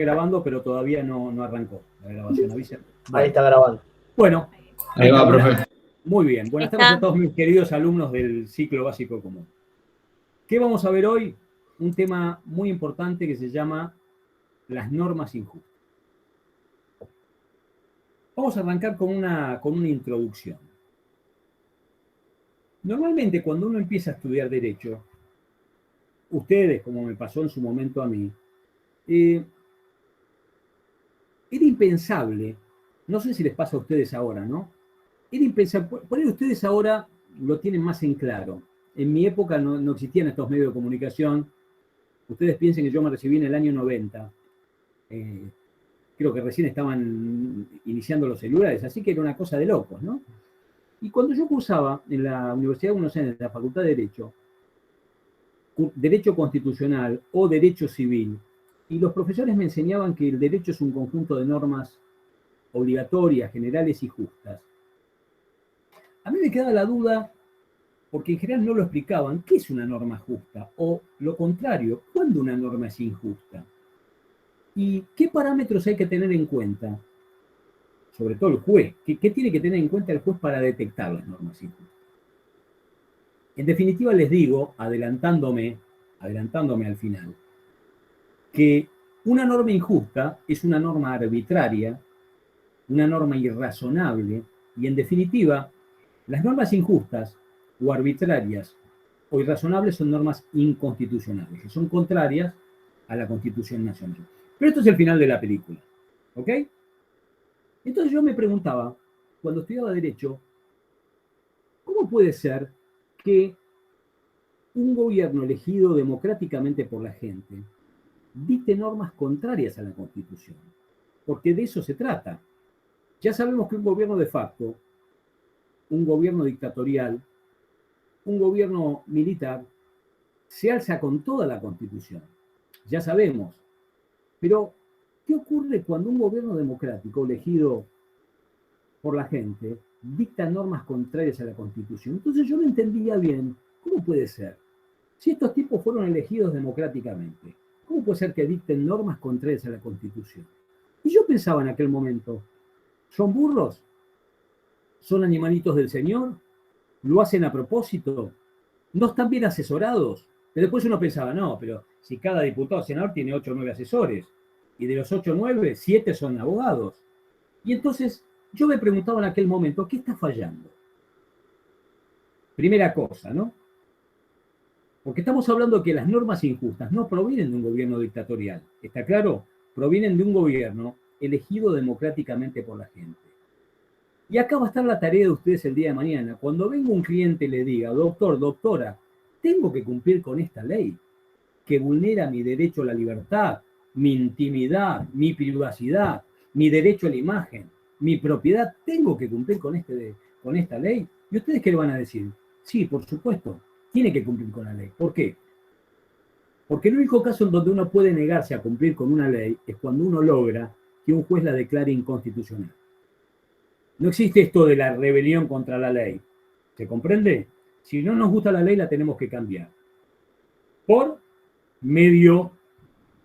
grabando, pero todavía no arrancó la grabación. Avisa. Ahí está grabando. Bueno. Ahí va, profe. Muy bien. Buenas tardes a todos mis queridos alumnos del ciclo básico común. ¿Qué vamos a ver hoy? Un tema muy importante que se llama las normas injustas. Vamos a arrancar con una introducción. Normalmente cuando uno empieza a estudiar Derecho, ustedes, como me pasó en su momento a mí, era impensable, no sé si les pasa a ustedes ahora, ¿no? Era impensable, por ahí ustedes ahora lo tienen más en claro. En mi época no existían estos medios de comunicación. Ustedes piensen que yo me recibí en el año 90. Creo que recién estaban iniciando los celulares, así que era una cosa de locos, ¿no? Y cuando yo cursaba en la Universidad de Buenos Aires, en la Facultad de Derecho, Derecho Constitucional o Derecho Civil, y los profesores me enseñaban que el derecho es un conjunto de normas obligatorias, generales y justas. A mí me quedaba la duda, porque en general no lo explicaban, ¿qué es una norma justa? O lo contrario, ¿cuándo una norma es injusta? ¿Y qué parámetros hay que tener en cuenta? Sobre todo el juez. ¿Qué tiene que tener en cuenta el juez para detectar las normas injustas? En definitiva les digo, adelantándome al final, que una norma injusta es una norma arbitraria, una norma irrazonable, y en definitiva, las normas injustas o arbitrarias o irrazonables son normas inconstitucionales, que son contrarias a la Constitución Nacional. Pero esto es el final de la película, ¿ok? Entonces yo me preguntaba, cuando estudiaba Derecho, ¿cómo puede ser que un gobierno elegido democráticamente por la gente dicte normas contrarias a la Constitución? Porque de eso se trata. Ya sabemos que un gobierno de facto, un gobierno dictatorial, un gobierno militar, se alza con toda la Constitución. Ya sabemos. Pero, ¿qué ocurre cuando un gobierno democrático elegido por la gente dicta normas contrarias a la Constitución? Entonces yo no entendía bien, ¿cómo puede ser? Si estos tipos fueron elegidos democráticamente, ¿cómo puede ser que dicten normas contrarias a la Constitución? Y yo pensaba en aquel momento, ¿son burros? ¿Son animalitos del Señor? ¿Lo hacen a propósito? ¿No están bien asesorados? Pero después uno pensaba, no, pero si cada diputado o senador tiene 8 o 9 asesores, y de los 8 o 9, 7 son abogados. Y entonces yo me preguntaba en aquel momento, ¿qué está fallando? Primera cosa, ¿no? Porque estamos hablando que las normas injustas no provienen de un gobierno dictatorial, ¿está claro? Provienen de un gobierno elegido democráticamente por la gente. Y acá va a estar la tarea de ustedes el día de mañana. Cuando venga un cliente y le diga, doctor, doctora, tengo que cumplir con esta ley que vulnera mi derecho a la libertad, mi intimidad, mi privacidad, mi derecho a la imagen, mi propiedad, tengo que cumplir con esta ley. ¿Y ustedes qué le van a decir? Sí, por supuesto, tiene que cumplir con la ley. ¿Por qué? Porque el único caso en donde uno puede negarse a cumplir con una ley es cuando uno logra que un juez la declare inconstitucional. No existe esto de la rebelión contra la ley. ¿Se comprende? Si no nos gusta la ley, la tenemos que cambiar. Por medio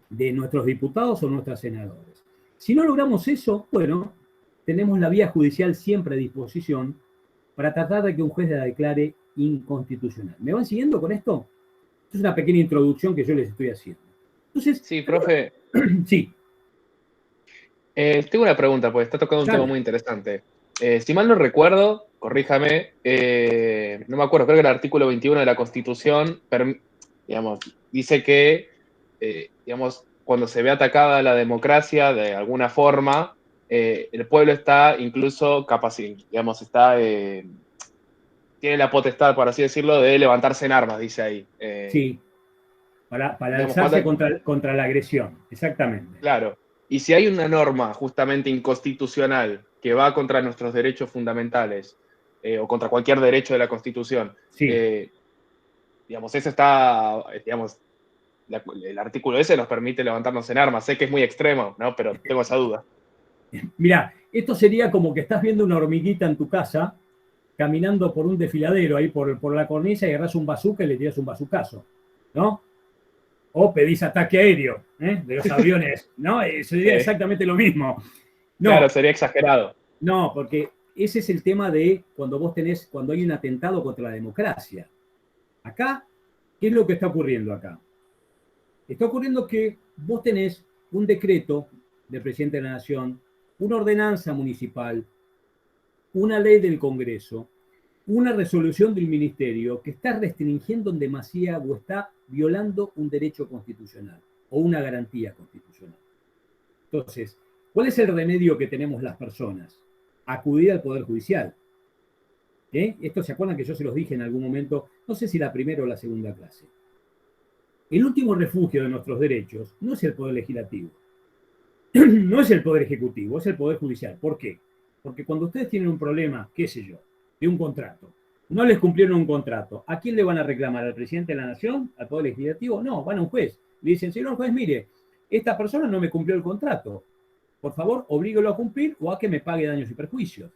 de nuestros diputados o nuestros senadores. Si no logramos eso, bueno, tenemos la vía judicial siempre a disposición para tratar de que un juez la declare inconstitucional. ¿Me van siguiendo con esto? Esto es una pequeña introducción que yo les estoy haciendo. Entonces, sí, profe. Sí. Tengo una pregunta, pues está tocando un tema muy interesante. Si mal no recuerdo, corríjame, no me acuerdo, creo que el artículo 21 de la Constitución, digamos, dice que, digamos, cuando se ve atacada la democracia de alguna forma, el pueblo está incluso digamos, tiene la potestad, por así decirlo, de levantarse en armas, dice ahí. Sí, para digamos, alzarse contra la agresión, exactamente. Claro. Y si hay una norma justamente inconstitucional que va contra nuestros derechos fundamentales o contra cualquier derecho de la Constitución, sí. Digamos, eso está, digamos, el artículo ese nos permite levantarnos en armas. Sé que es muy extremo, ¿no? Pero tengo esa duda. Mirá, esto sería como que estás viendo una hormiguita en tu casa caminando por un desfiladero ahí por la cornisa y agarras un bazooka y le tiras un bazucazo, ¿no? O pedís ataque aéreo, de los aviones, ¿no? Sería exactamente lo mismo. No, claro, sería exagerado. No, porque ese es el tema de cuando hay un atentado contra la democracia. Acá, ¿qué es lo que está ocurriendo acá? Está ocurriendo que vos tenés un decreto del presidente de la Nación, una ordenanza municipal, una ley del Congreso, una resolución del Ministerio que está restringiendo en demasía o está violando un derecho constitucional o una garantía constitucional. Entonces, ¿cuál es el remedio que tenemos las personas? Acudir al Poder Judicial. Esto se acuerdan que yo se los dije en algún momento, no sé si la primera o la segunda clase. El último refugio de nuestros derechos no es el Poder Legislativo, no es el Poder Ejecutivo, es el Poder Judicial. ¿Por qué? Porque cuando ustedes tienen un problema, qué sé yo, de un contrato, no les cumplieron un contrato, ¿a quién le van a reclamar? ¿Al presidente de la Nación? ¿Al Poder Legislativo? No, van a un juez. Le dicen, señor juez, mire, esta persona no me cumplió el contrato. Por favor, obríguelo a cumplir o a que me pague daños y perjuicios.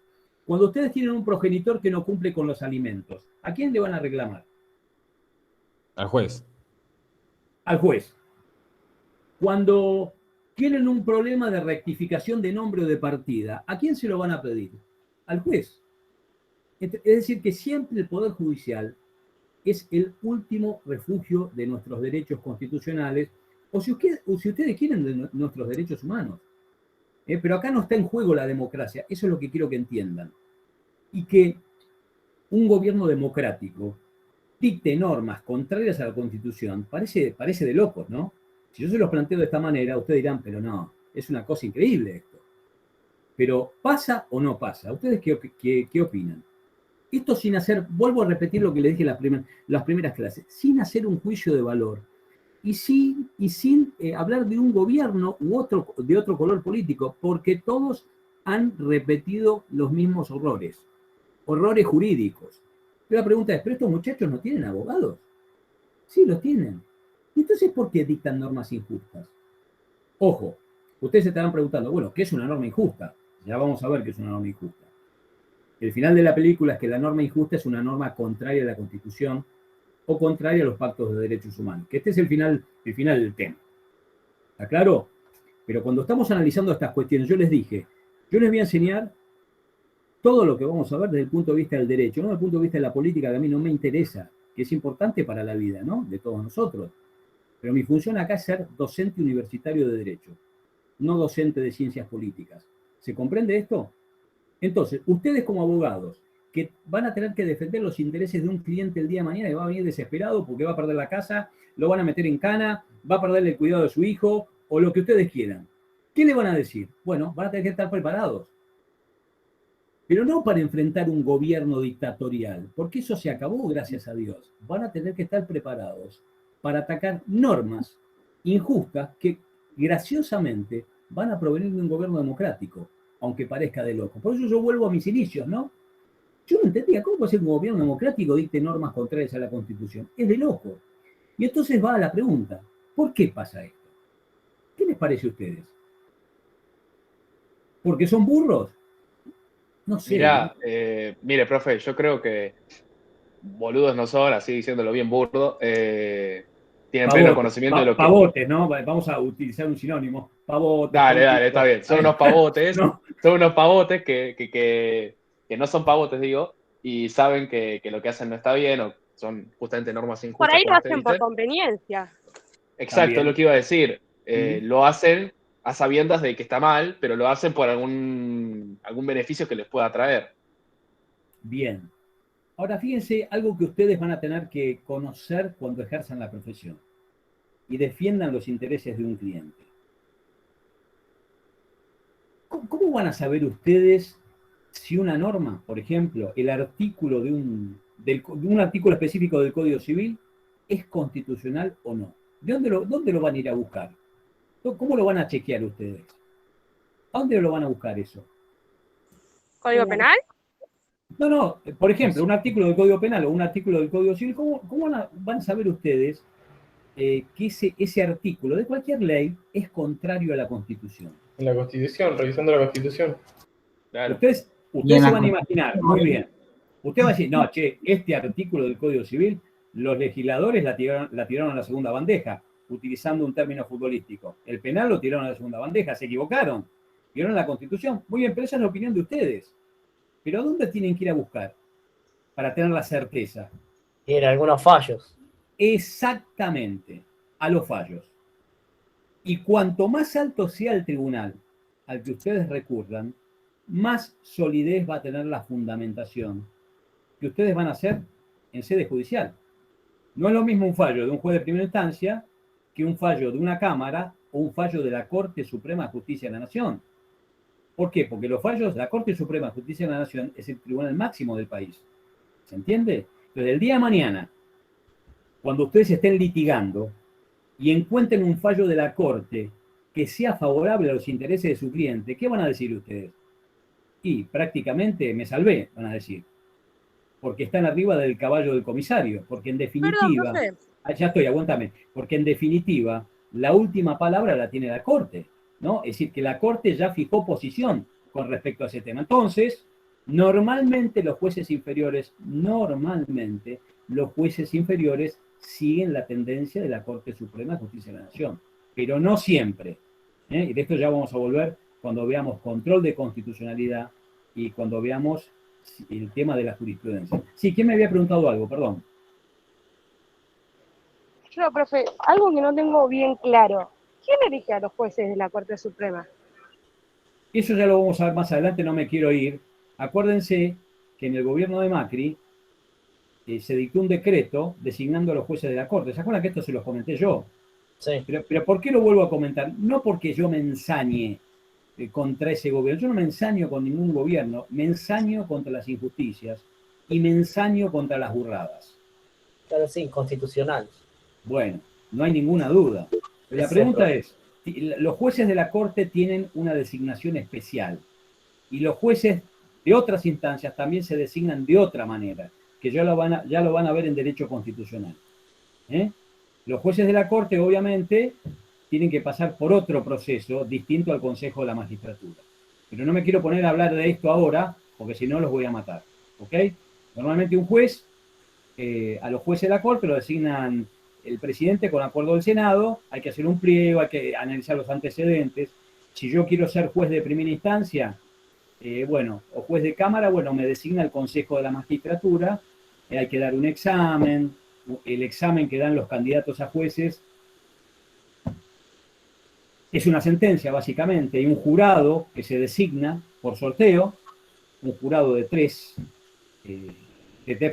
Cuando ustedes tienen un progenitor que no cumple con los alimentos, ¿a quién le van a reclamar? Al juez. Al juez. Cuando tienen un problema de rectificación de nombre o de partida, ¿a quién se lo van a pedir? Al juez. Es decir, que siempre el Poder Judicial es el último refugio de nuestros derechos constitucionales, o si ustedes quieren, de nuestros derechos humanos. Pero acá no está en juego la democracia, eso es lo que quiero que entiendan. Y que un gobierno democrático dicte normas contrarias a la Constitución, parece de locos, ¿no? Si yo se los planteo de esta manera, ustedes dirán, pero no, es una cosa increíble esto. Pero ¿pasa o no pasa? ¿Ustedes qué opinan? Esto sin hacer, vuelvo a repetir lo que les dije en las primeras clases, sin hacer un juicio de valor y sin hablar de un gobierno de otro color político, porque todos han repetido los mismos horrores jurídicos. Pero la pregunta es, ¿pero estos muchachos no tienen abogados? Sí, los tienen. ¿Y entonces por qué dictan normas injustas? Ojo, ustedes se estarán preguntando, bueno, ¿qué es una norma injusta? Ya vamos a ver qué es una norma injusta. El final de la película es que la norma injusta es una norma contraria a la Constitución o contraria a los pactos de derechos humanos. Que este es el final del tema. ¿Está claro? Pero cuando estamos analizando estas cuestiones, yo les dije, yo les voy a enseñar todo lo que vamos a ver desde el punto de vista del derecho, no desde el punto de vista de la política, que a mí no me interesa, que es importante para la vida, ¿no? De todos nosotros. Pero mi función acá es ser docente universitario de derecho, no docente de ciencias políticas. ¿Se comprende esto? Entonces, ustedes como abogados, que van a tener que defender los intereses de un cliente el día de mañana y va a venir desesperado porque va a perder la casa, lo van a meter en cana, va a perderle el cuidado de su hijo o lo que ustedes quieran. ¿Qué le van a decir? Bueno, van a tener que estar preparados. Pero no para enfrentar un gobierno dictatorial, porque eso se acabó, gracias a Dios. Van a tener que estar preparados para atacar normas injustas que, graciosamente, van a provenir de un gobierno democrático, aunque parezca de loco. Por eso yo vuelvo a mis inicios, ¿no? Yo no entendía cómo puede ser que un gobierno democrático dicte normas contrarias a la Constitución. Es de loco. Y entonces va a la pregunta, ¿por qué pasa esto? ¿Qué les parece a ustedes? ¿Porque son burros? No sé. Mirá, mire, profe, yo creo que boludos no son, así diciéndolo bien burdo, tienen pleno conocimiento de lo que... Pavotes, ¿no? Vamos a utilizar un sinónimo. Pavotes. Dale, está bien. Son unos pavotes, no. Son unos pavotes que no son pavotes, digo, y saben que lo que hacen no está bien, o son justamente normas injustas. Por ahí lo hacen por conveniencia. Exacto, es lo que iba a decir. Lo hacen a sabiendas de que está mal, pero lo hacen por algún beneficio que les pueda traer. Bien. Ahora fíjense algo que ustedes van a tener que conocer cuando ejerzan la profesión y defiendan los intereses de un cliente. ¿Cómo van a saber ustedes si una norma, por ejemplo, el artículo de un artículo específico del Código Civil es constitucional o no? ¿Dónde lo van a ir a buscar? ¿Cómo lo van a chequear ustedes? ¿A dónde lo van a buscar eso? ¿Código penal? No, por ejemplo, un artículo del Código Penal o un artículo del Código Civil, ¿cómo van a saber ustedes que ese artículo de cualquier ley es contrario a la Constitución? En la Constitución, revisando la Constitución. Claro. Ustedes se van a imaginar, muy bien. Usted va a decir, no, este artículo del Código Civil, los legisladores la tiraron a la segunda bandeja. utilizando un término futbolístico. El penal lo tiraron a la segunda bandeja, se equivocaron. Vieron la Constitución. Muy bien, pero esa es la opinión de ustedes. Pero ¿a dónde tienen que ir a buscar para tener la certeza? Tiene algunos fallos. Exactamente, a los fallos. Y cuanto más alto sea el tribunal al que ustedes recurran, más solidez va a tener la fundamentación que ustedes van a hacer en sede judicial. No es lo mismo un fallo de un juez de primera instancia que un fallo de una Cámara o un fallo de la Corte Suprema de Justicia de la Nación. ¿Por qué? Porque los fallos de la Corte Suprema de Justicia de la Nación es el tribunal máximo del país. ¿Se entiende? Entonces, el día de mañana, cuando ustedes estén litigando y encuentren un fallo de la Corte que sea favorable a los intereses de su cliente, ¿qué van a decir ustedes? Y prácticamente me salvé, van a decir. Porque están arriba del caballo del comisario. Porque en definitiva... Perdón, profe. Ya estoy, aguántame. Porque en definitiva, la última palabra la tiene la Corte, ¿no? Es decir, que la Corte ya fijó posición con respecto a ese tema. Entonces, normalmente los jueces inferiores siguen la tendencia de la Corte Suprema de Justicia de la Nación. Pero no siempre. Y de esto ya vamos a volver cuando veamos control de constitucionalidad y cuando veamos el tema de la jurisprudencia. Sí, ¿quién me había preguntado algo? Perdón. Yo, profe, algo que no tengo bien claro. ¿Quién elige a los jueces de la Corte Suprema? Eso ya lo vamos a ver más adelante, no me quiero ir. Acuérdense que en el gobierno de Macri se dictó un decreto designando a los jueces de la Corte. ¿Se acuerdan que esto se los comenté yo? Sí. Pero ¿por qué lo vuelvo a comentar? No porque yo me ensañe contra ese gobierno. Yo no me ensaño con ningún gobierno. Me ensaño contra las injusticias y me ensaño contra las burradas. Claro, sí, constitucional. Bueno, no hay ninguna duda. La pregunta es, los jueces de la Corte tienen una designación especial y los jueces de otras instancias también se designan de otra manera, que ya lo van a ver en derecho constitucional. Los jueces de la Corte, obviamente, tienen que pasar por otro proceso distinto al Consejo de la Magistratura. Pero no me quiero poner a hablar de esto ahora, porque si no los voy a matar. ¿Ok? Normalmente un juez, a los jueces de la Corte lo designan el presidente con acuerdo del Senado, hay que hacer un pliego, hay que analizar los antecedentes. Si yo quiero ser juez de primera instancia, o juez de Cámara, me designa el Consejo de la Magistratura, hay que dar un examen, el examen que dan los candidatos a jueces es una sentencia, básicamente, y un jurado que se designa por sorteo, un jurado de tres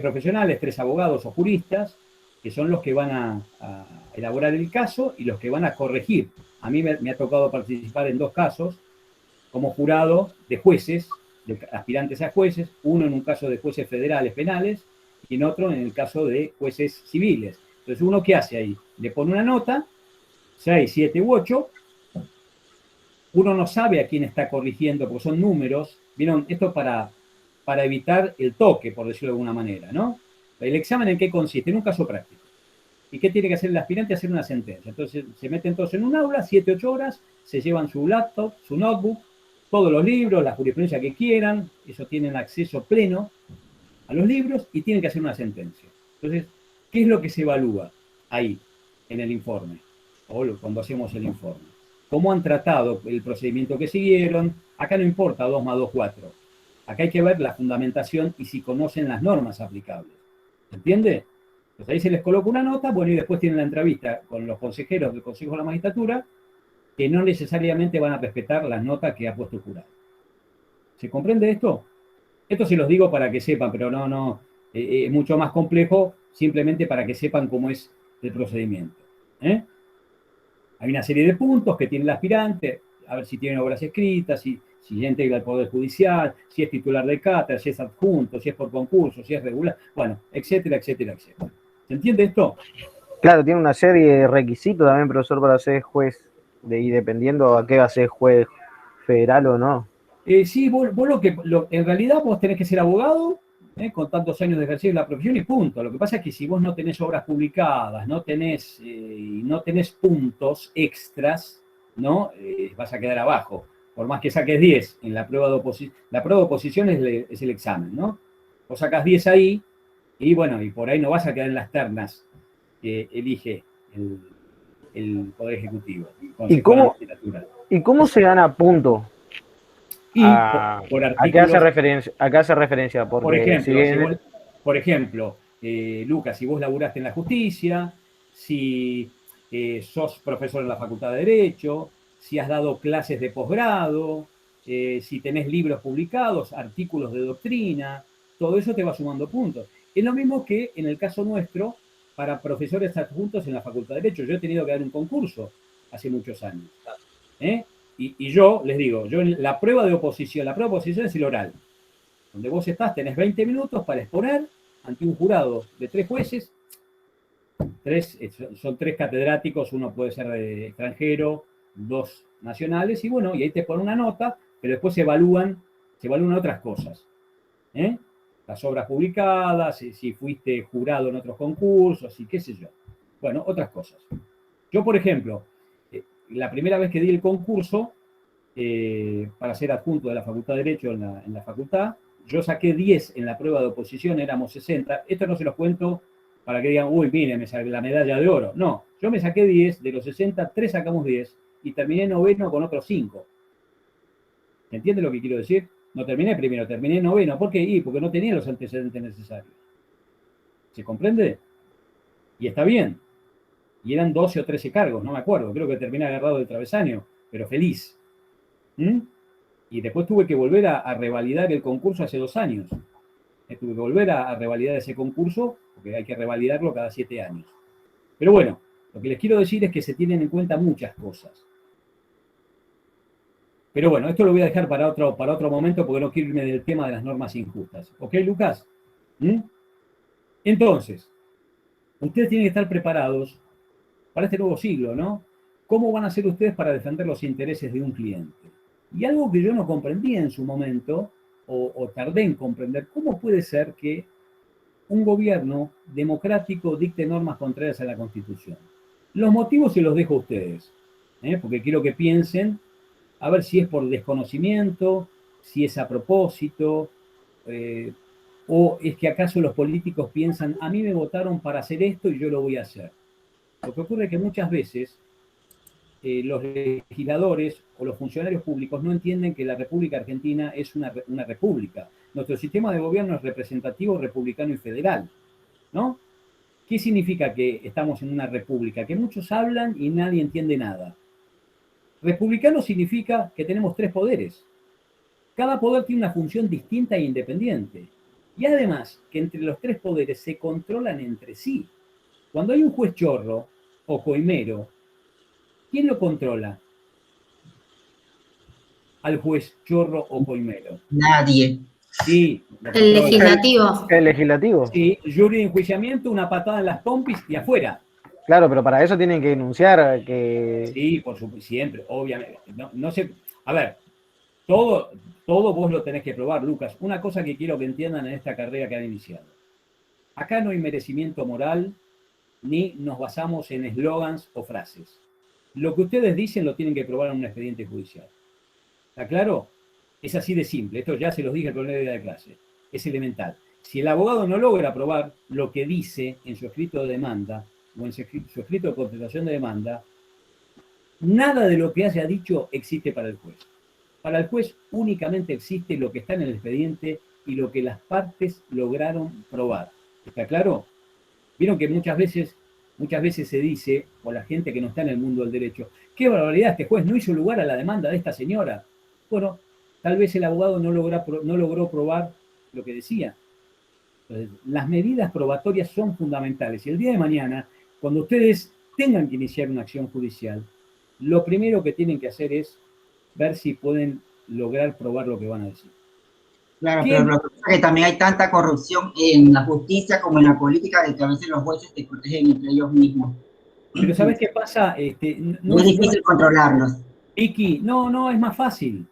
profesionales, 3 abogados o juristas, que son los que van a elaborar el caso y los que van a corregir. A mí me ha tocado participar en 2 casos como jurado de jueces, de aspirantes a jueces, uno en un caso de jueces federales penales y en otro en el caso de jueces civiles. Entonces, ¿uno qué hace ahí? Le pone una nota, 6, 7 u 8, uno no sabe a quién está corrigiendo porque son números. ¿Vieron? Esto para evitar el toque, por decirlo de alguna manera, ¿no? ¿El examen en qué consiste? En un caso práctico. ¿Y qué tiene que hacer el aspirante? Hacer una sentencia. Entonces se meten todos en un aula, 7, 8 horas, se llevan su laptop, su notebook, todos los libros, la jurisprudencia que quieran, eso tienen acceso pleno a los libros y tienen que hacer una sentencia. Entonces, ¿qué es lo que se evalúa ahí, en el informe? O cuando hacemos el informe. ¿Cómo han tratado el procedimiento que siguieron? Acá no importa 2 más 2, 4. Acá hay que ver la fundamentación y si conocen las normas aplicables. ¿Se entiende? Pues ahí se les coloca una nota, y después tienen la entrevista con los consejeros del Consejo de la Magistratura, que no necesariamente van a respetar las notas que ha puesto el jurado. ¿Se comprende esto? Esto se los digo para que sepan, pero es mucho más complejo, simplemente para que sepan cómo es el procedimiento. Hay una serie de puntos que tiene el aspirante, a ver si tiene obras escritas, si ya integra el Poder Judicial, si es titular de cátedra, si es adjunto, si es por concurso, si es regular, etcétera, etcétera, etcétera. ¿Se entiende esto? Claro, tiene una serie de requisitos también, profesor, para ser juez, y dependiendo a qué va a ser juez federal o no. Sí, en realidad vos tenés que ser abogado, con tantos años de ejercicio de la profesión y punto. Lo que pasa es que si vos no tenés obras publicadas, no tenés puntos extras, ¿no? Vas a quedar abajo. Por más que saques 10 en la prueba de oposición, la prueba de oposición es el examen, ¿no? Vos sacás 10 ahí, y por ahí no vas a quedar en las ternas que elige el Poder Ejecutivo. ¿Y cómo, ¿Y cómo se gana punto? Y por ¿A qué hace artículos, referencia? Porque por ejemplo, si bien- por ejemplo, Lucas, si vos laburaste en la justicia, si sos profesor en la Facultad de Derecho, si has dado clases de posgrado, si tenés libros publicados, artículos de doctrina, todo eso te va sumando puntos. Es lo mismo que en el caso nuestro, para profesores adjuntos en la Facultad de Derecho. Yo he tenido que dar un concurso hace muchos años. ¿eh? Y yo les digo, la prueba de oposición es el oral, donde vos tenés 20 minutos para exponer ante un jurado de 3 jueces, son 3 catedráticos, uno puede ser de extranjero, 2 nacionales, y bueno, y ahí te ponen una nota, pero después se evalúan otras cosas. Las obras publicadas, si fuiste jurado en otros concursos, y qué sé yo. Bueno, otras cosas. Yo, por ejemplo, la primera vez que di el concurso para ser adjunto de la Facultad de Derecho en la facultad, yo saqué 10 en la prueba de oposición, éramos 60. Esto no se los cuento para que digan, uy, mire, me saqué la medalla de oro. No, yo me saqué 10, de los 60, 3 sacamos 10, y terminé noveno con otros 5. ¿Me entiende lo que quiero decir? No terminé primero, terminé noveno. ¿Por qué? Porque no tenía los antecedentes necesarios. ¿Se comprende? Y está bien. Y eran 12 o 13 cargos, no me acuerdo. Creo que terminé agarrado del travesaño, pero feliz. Y después tuve que volver a revalidar el concurso hace 2 años. Tuve que volver a revalidar ese concurso, porque hay que revalidarlo cada 7 años. Pero bueno, lo que les quiero decir es que se tienen en cuenta muchas cosas. Pero bueno, esto lo voy a dejar para otro momento porque no quiero irme del tema de las normas injustas. ¿Ok, Lucas? Entonces, ustedes tienen que estar preparados para este nuevo siglo, ¿no? ¿Cómo van a hacer ustedes para defender los intereses de un cliente? Y algo que yo no comprendía en su momento, o tardé en comprender, ¿cómo puede ser que un gobierno democrático dicte normas contrarias a la Constitución? Los motivos se los dejo a ustedes, porque quiero que piensen a ver si es por desconocimiento, si es a propósito, o es que acaso los políticos piensan, a mí me votaron para hacer esto y yo lo voy a hacer. Lo que ocurre es que muchas veces los legisladores o los funcionarios públicos no entienden que la República Argentina es una república. Nuestro sistema de gobierno es representativo, republicano y federal, ¿no? ¿Qué significa que estamos en una república? Que muchos hablan y nadie entiende nada. Republicano significa que tenemos 3 poderes. Cada poder tiene una función distinta e independiente. Y además, que entre los 3 poderes se controlan entre sí. Cuando hay un juez chorro o coimero, ¿quién lo controla? Al juez chorro o coimero. Nadie. Sí. El legislativo. El legislativo. Sí, jury de enjuiciamiento, una patada en las pompis y afuera. Claro, pero para eso tienen que denunciar que... Sí, por supuesto, siempre, obviamente. No sé, a ver, todo vos lo tenés que probar, Lucas. Una cosa que quiero que entiendan en esta carrera que han iniciado. Acá no hay merecimiento moral, ni nos basamos en eslogans o frases. Lo que ustedes dicen lo tienen que probar en un expediente judicial. ¿Está claro? Es así de simple. Esto ya se los dije el primer día de clase. Es elemental. Si el abogado no logra probar lo que dice en su escrito de demanda o en su escrito de contestación de demanda, nada de lo que haya dicho existe para el juez. Para el juez únicamente existe lo que está en el expediente y lo que las partes lograron probar. ¿Está claro? Vieron que muchas veces se dice, por la gente que no está en el mundo del derecho, qué barbaridad, este juez no hizo lugar a la demanda de esta señora. Bueno, tal vez el abogado no logró probar lo que decía. Entonces, las medidas probatorias son fundamentales. Y el día de mañana, cuando ustedes tengan que iniciar una acción judicial, lo primero que tienen que hacer es ver si pueden lograr probar lo que van a decir. Claro, pero lo que pasa es que también hay tanta corrupción en la justicia como en la política de que a veces los jueces se protegen entre ellos mismos. Pero ¿sabes qué pasa? No es difícil controlarlos. Vicky, no, es más fácil,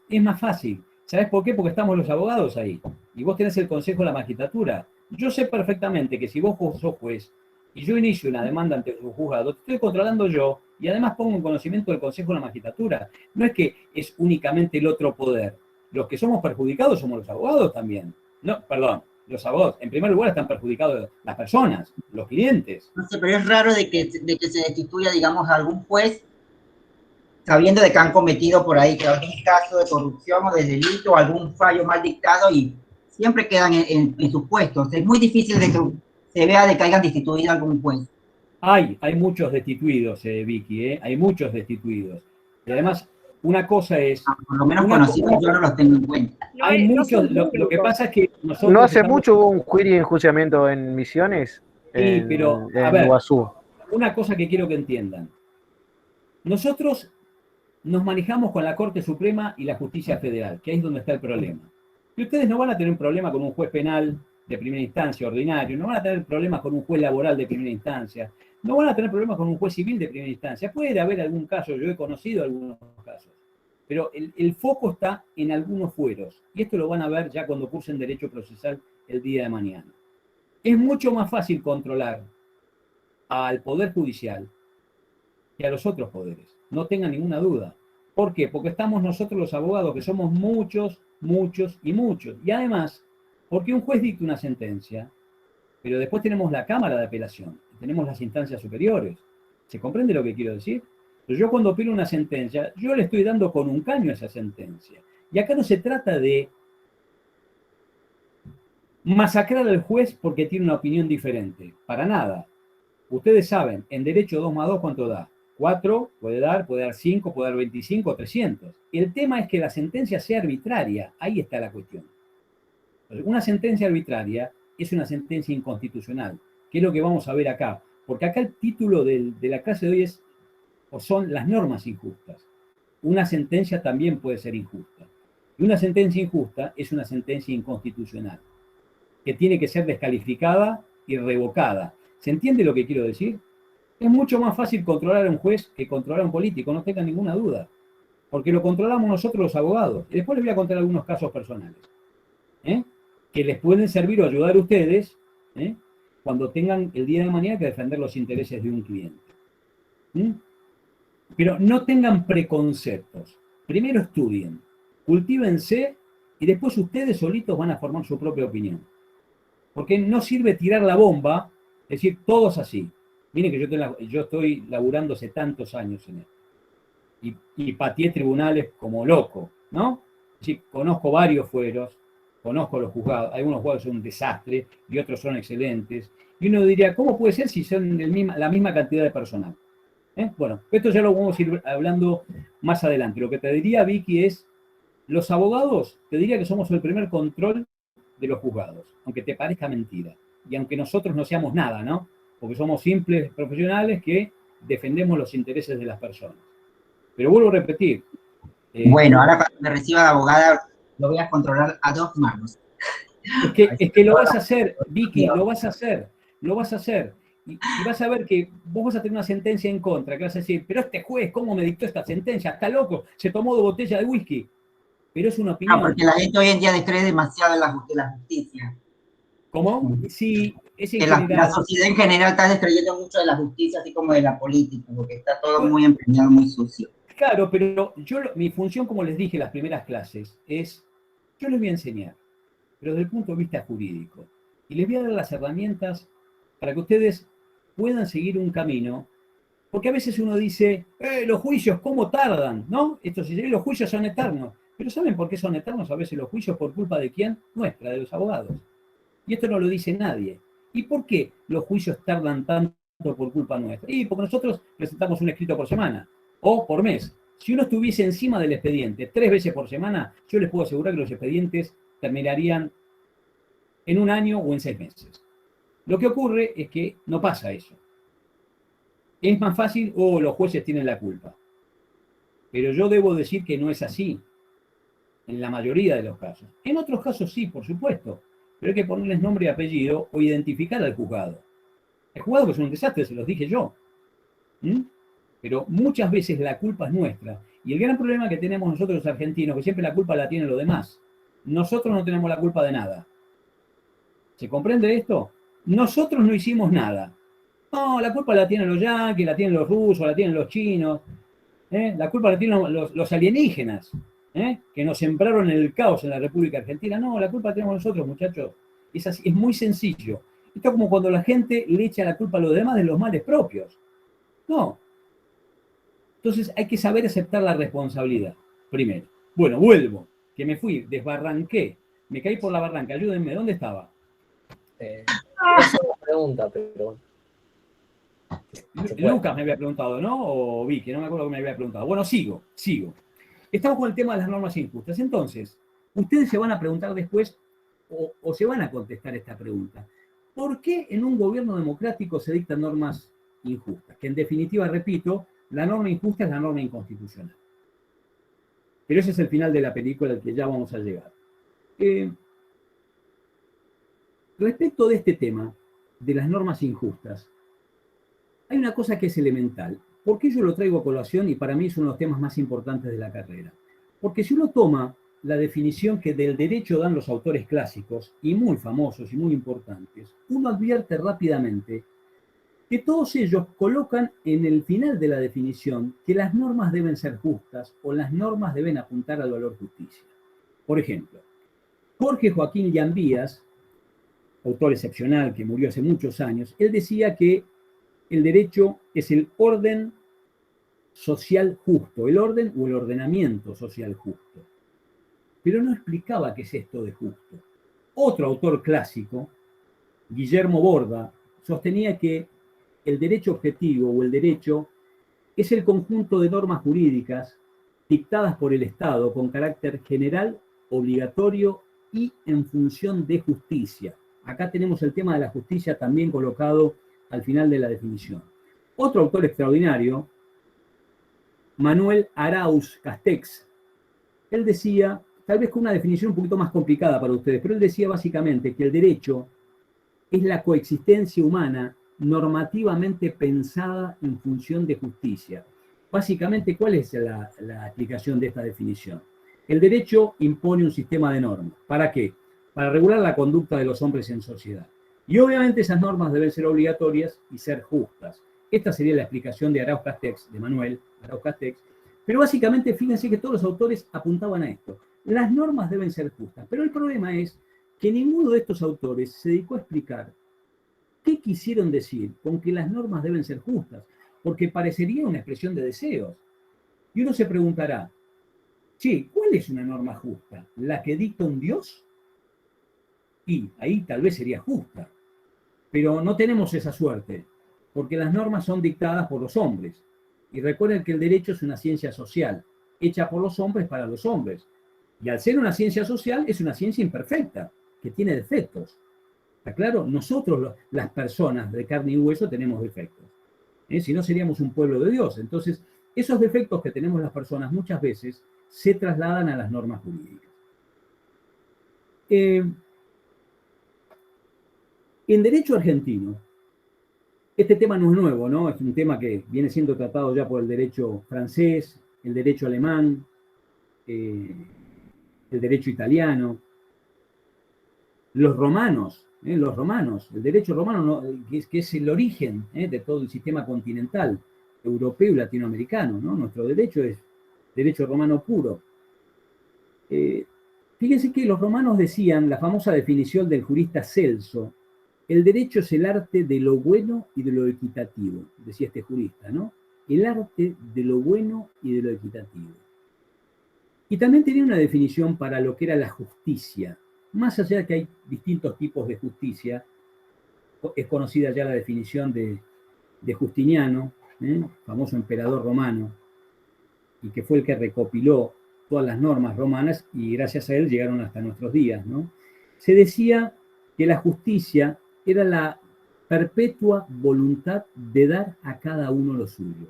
¿Sabes por qué? Porque estamos los abogados ahí. Y vos tenés el Consejo de la Magistratura. Yo sé perfectamente que si vos sos juez y yo inicio una demanda ante un juzgado, te estoy controlando yo y además pongo en conocimiento del Consejo de la Magistratura. No es que es únicamente el otro poder. Los que somos perjudicados somos los abogados también. No, perdón, los abogados. En primer lugar están perjudicados las personas, los clientes. No sé, pero es raro de que se destituya, digamos, a algún juez sabiendo de que han cometido por ahí que algún caso de corrupción o de delito o algún fallo mal dictado y siempre quedan en sus puestos. Es muy difícil de que se vea de que hayan destituido a algún juez. Hay muchos destituidos, Vicky, hay muchos destituidos. Y además, una cosa es... Por lo menos conocidos yo no los tengo en cuenta. Hay muchos, lo que pasa es que nosotros... No hace mucho hubo un juicio de enjuiciamiento en Misiones, Sí, pero, a en ver, Iguazú. una cosa que quiero que entiendan. Nosotros nos manejamos con la Corte Suprema y la Justicia Federal, que ahí es donde está el problema. Y ustedes no van a tener un problema con un juez penal de primera instancia, ordinario, no van a tener problemas con un juez laboral de primera instancia, no van a tener problemas con un juez civil de primera instancia. Puede haber algún caso, yo he conocido algunos casos, pero el foco está en algunos fueros, y esto lo van a ver ya cuando cursen Derecho Procesal el día de mañana. Es mucho más fácil controlar al Poder Judicial que a los otros poderes, no tengan ninguna duda. ¿Por qué? Porque estamos nosotros los abogados, que somos muchos, muchos y muchos. Y además, porque un juez dicta una sentencia, pero después tenemos la Cámara de Apelación, tenemos las instancias superiores. ¿Se comprende lo que quiero decir? Pero yo cuando apelo una sentencia, yo le estoy dando con un caño a esa sentencia. Y acá no se trata de masacrar al juez porque tiene una opinión diferente. Para nada. Ustedes saben, en derecho 2 más 2, ¿cuánto da? 4, puede dar 5, puede dar 25 o 300. El tema es que la sentencia sea arbitraria. Ahí está la cuestión. Una sentencia arbitraria es una sentencia inconstitucional, que es lo que vamos a ver acá. Porque acá el título de la clase de hoy es, o son las normas injustas. Una sentencia también puede ser injusta. Y una sentencia injusta es una sentencia inconstitucional, que tiene que ser descalificada y revocada. ¿Se entiende lo que quiero decir? Es mucho más fácil controlar a un juez que controlar a un político, no tengan ninguna duda. Porque lo controlamos nosotros los abogados. Y después les voy a contar algunos casos personales, que les pueden servir o ayudar a ustedes cuando tengan el día de mañana que defender los intereses de un cliente. Pero no tengan preconceptos. Primero estudien, cultívense y después ustedes solitos van a formar su propia opinión. Porque no sirve tirar la bomba, decir todos así. Miren que yo estoy laburando hace tantos años en esto. Y pateé tribunales como loco, ¿no? Es decir, conozco varios fueros, conozco los juzgados, algunos juzgados son un desastre y otros son excelentes. Y uno diría, ¿cómo puede ser si son la misma cantidad de personal? Bueno, esto ya lo vamos a ir hablando más adelante. Lo que te diría, Vicky, es, los abogados, te diría que somos el primer control de los juzgados, aunque te parezca mentira. Y aunque nosotros no seamos nada, ¿no? Porque somos simples profesionales que defendemos los intereses de las personas. Pero vuelvo a repetir. Bueno, ahora cuando me reciba la abogada, lo voy a controlar a 2 manos. Es que lo vas a hacer, Vicky, lo vas a hacer. Y vas a ver que vos vas a tener una sentencia en contra, que vas a decir, pero este juez, ¿cómo me dictó esta sentencia? Está loco, se tomó 2 botellas de whisky. Pero es una opinión. No, porque la gente hoy en día descree demasiado en la justicia. ¿Cómo? Sí, es en Que general. la sociedad en general está descreyendo mucho de la justicia, así como de la política, porque está todo muy empeñado, muy sucio. Claro, pero mi función, como les dije en las primeras clases, es, yo les voy a enseñar, pero desde el punto de vista jurídico. Y les voy a dar las herramientas para que ustedes puedan seguir un camino, porque a veces uno dice, los juicios, ¿cómo tardan? ¿No? Esto sí, los juicios son eternos. Pero ¿saben por qué son eternos a veces los juicios? ¿Por culpa de quién? Nuestra, de los abogados. Y esto no lo dice nadie. ¿Y por qué los juicios tardan tanto por culpa nuestra? Y porque nosotros presentamos un escrito por semana o por mes. Si uno estuviese encima del expediente 3 veces por semana, yo les puedo asegurar que los expedientes terminarían en 1 año o en 6 meses. Lo que ocurre es que no pasa eso. Es más fácil, los jueces tienen la culpa. Pero yo debo decir que no es así. En la mayoría de los casos. En otros casos sí, por supuesto. Pero hay que ponerles nombre y apellido o identificar al juzgado. El juzgado que es un desastre, se los dije yo. Pero muchas veces la culpa es nuestra. Y el gran problema que tenemos nosotros los argentinos, que siempre la culpa la tienen los demás. Nosotros no tenemos la culpa de nada. ¿Se comprende esto? Nosotros no hicimos nada. No, la culpa la tienen los yanquis, la tienen los rusos, la tienen los chinos. La culpa la tienen los alienígenas. Que nos sembraron el caos en la República Argentina. No, la culpa la tenemos nosotros, muchachos. Es así, es muy sencillo. Esto es como cuando la gente le echa la culpa a los demás de los males propios. No. Entonces hay que saber aceptar la responsabilidad, primero. Bueno, vuelvo, que me fui, desbarranqué, me caí por la barranca, ayúdenme, ¿dónde estaba? Esa es una pregunta, pero... Lucas me había preguntado, ¿no? O Vicky, no me acuerdo que me había preguntado. Bueno, sigo. Estamos con el tema de las normas injustas. Entonces, ustedes se van a preguntar después, o se van a contestar esta pregunta. ¿Por qué en un gobierno democrático se dictan normas injustas? Que en definitiva, repito, la norma injusta es la norma inconstitucional. Pero ese es el final de la película al que ya vamos a llegar. Respecto de este tema, de las normas injustas, hay una cosa que es elemental. ¿Por qué yo lo traigo a colación? Y para mí es uno de los temas más importantes de la carrera. Porque si uno toma la definición que del derecho dan los autores clásicos, y muy famosos y muy importantes, uno advierte rápidamente que todos ellos colocan en el final de la definición que las normas deben ser justas o las normas deben apuntar al valor justicia. Por ejemplo, Jorge Joaquín Llambías, autor excepcional que murió hace muchos años, él decía que el derecho es el orden social justo, el orden o el ordenamiento social justo. Pero no explicaba qué es esto de justo. Otro autor clásico, Guillermo Borda, sostenía que el derecho objetivo o el derecho es el conjunto de normas jurídicas dictadas por el Estado con carácter general, obligatorio y en función de justicia. Acá tenemos el tema de la justicia también colocado al final de la definición. Otro autor extraordinario, Manuel Arauz Castex, él decía, tal vez con una definición un poquito más complicada para ustedes, pero él decía básicamente que el derecho es la coexistencia humana normativamente pensada en función de justicia. Básicamente, ¿cuál es la aplicación de esta definición? El derecho impone un sistema de normas. ¿Para qué? Para regular la conducta de los hombres en sociedad. Y obviamente esas normas deben ser obligatorias y ser justas. Esta sería la explicación de Arauz Castex, de Manuel Arauz Castex. Pero básicamente, fíjense que todos los autores apuntaban a esto. Las normas deben ser justas. Pero el problema es que ninguno de estos autores se dedicó a explicar qué quisieron decir con que las normas deben ser justas, porque parecería una expresión de deseos. Y uno se preguntará, che, ¿cuál es una norma justa? ¿La que dicta un Dios? Y ahí tal vez sería justa. Pero no tenemos esa suerte, porque las normas son dictadas por los hombres. Y recuerden que el derecho es una ciencia social, hecha por los hombres para los hombres. Y al ser una ciencia social, es una ciencia imperfecta, que tiene defectos. ¿Está claro? Nosotros, las personas de carne y hueso, tenemos defectos. Si no, seríamos un pueblo de Dios. Entonces, esos defectos que tenemos las personas muchas veces se trasladan a las normas jurídicas. En derecho argentino, este tema no es nuevo, ¿no? Es un tema que viene siendo tratado ya por el derecho francés, el derecho alemán, el derecho italiano, los romanos, el derecho romano, que es el origen de todo el sistema continental, europeo y latinoamericano, ¿no? Nuestro derecho es derecho romano puro. Fíjense que los romanos decían, la famosa definición del jurista Celso, el derecho es el arte de lo bueno y de lo equitativo, decía este jurista, ¿no? El arte de lo bueno y de lo equitativo. Y también tenía una definición para lo que era la justicia. Más allá de que hay distintos tipos de justicia, es conocida ya la definición de Justiniano, famoso emperador romano, y que fue el que recopiló todas las normas romanas y gracias a él llegaron hasta nuestros días, ¿no? Se decía que la justicia era la perpetua voluntad de dar a cada uno lo suyo.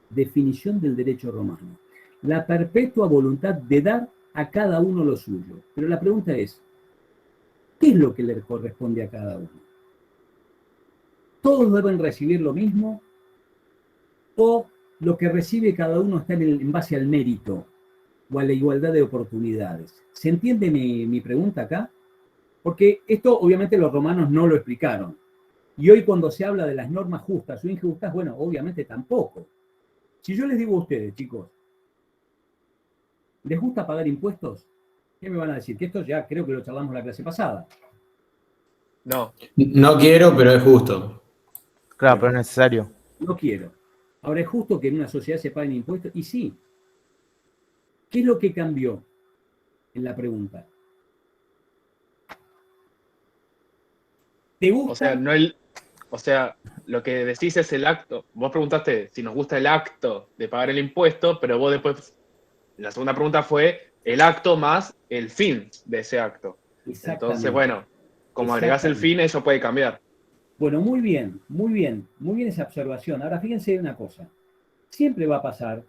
Definición del derecho romano. La perpetua voluntad de dar a cada uno lo suyo. Pero la pregunta es, ¿qué es lo que le corresponde a cada uno? ¿Todos deben recibir lo mismo? ¿O lo que recibe cada uno está en base al mérito o a la igualdad de oportunidades? ¿Se entiende mi pregunta acá? Porque esto obviamente los romanos no lo explicaron. Y hoy cuando se habla de las normas justas o injustas, bueno, obviamente tampoco. Si yo les digo a ustedes, chicos, ¿les gusta pagar impuestos? ¿Qué me van a decir? Que esto ya creo que lo charlamos la clase pasada. No. No quiero, pero es justo. Claro, pero es necesario. No quiero. Ahora, ¿es justo que en una sociedad se paguen impuestos? Y sí. ¿Qué es lo que cambió en la pregunta? ¿Te gusta? O sea, lo que decís es el acto. Vos preguntaste si nos gusta el acto de pagar el impuesto, pero vos después, la segunda pregunta fue el acto más el fin de ese acto. Entonces, bueno, como agregás el fin, eso puede cambiar. Bueno, muy bien, muy bien, muy bien esa observación. Ahora, fíjense una cosa. Siempre va a pasar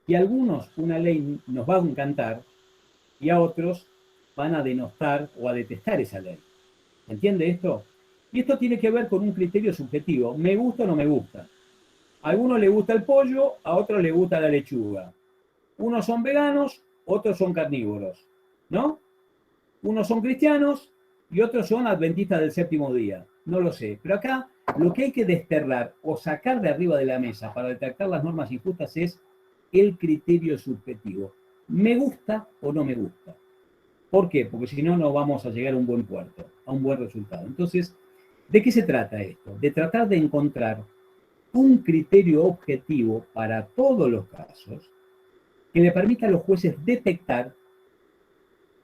que a algunos una ley nos va a encantar y a otros van a denostar o a detestar esa ley. ¿Entiende esto? Y esto tiene que ver con un criterio subjetivo. ¿Me gusta o no me gusta? A algunos le gusta el pollo, a otros le gusta la lechuga. Unos son veganos, otros son carnívoros, ¿no? Unos son cristianos y otros son adventistas del séptimo día. No lo sé. Pero acá lo que hay que desterrar o sacar de arriba de la mesa para detectar las normas injustas es el criterio subjetivo. ¿Me gusta o no me gusta? ¿Por qué? Porque si no, no vamos a llegar a un buen puerto, a un buen resultado. Entonces, ¿de qué se trata esto? De tratar de encontrar un criterio objetivo para todos los casos que le permita a los jueces detectar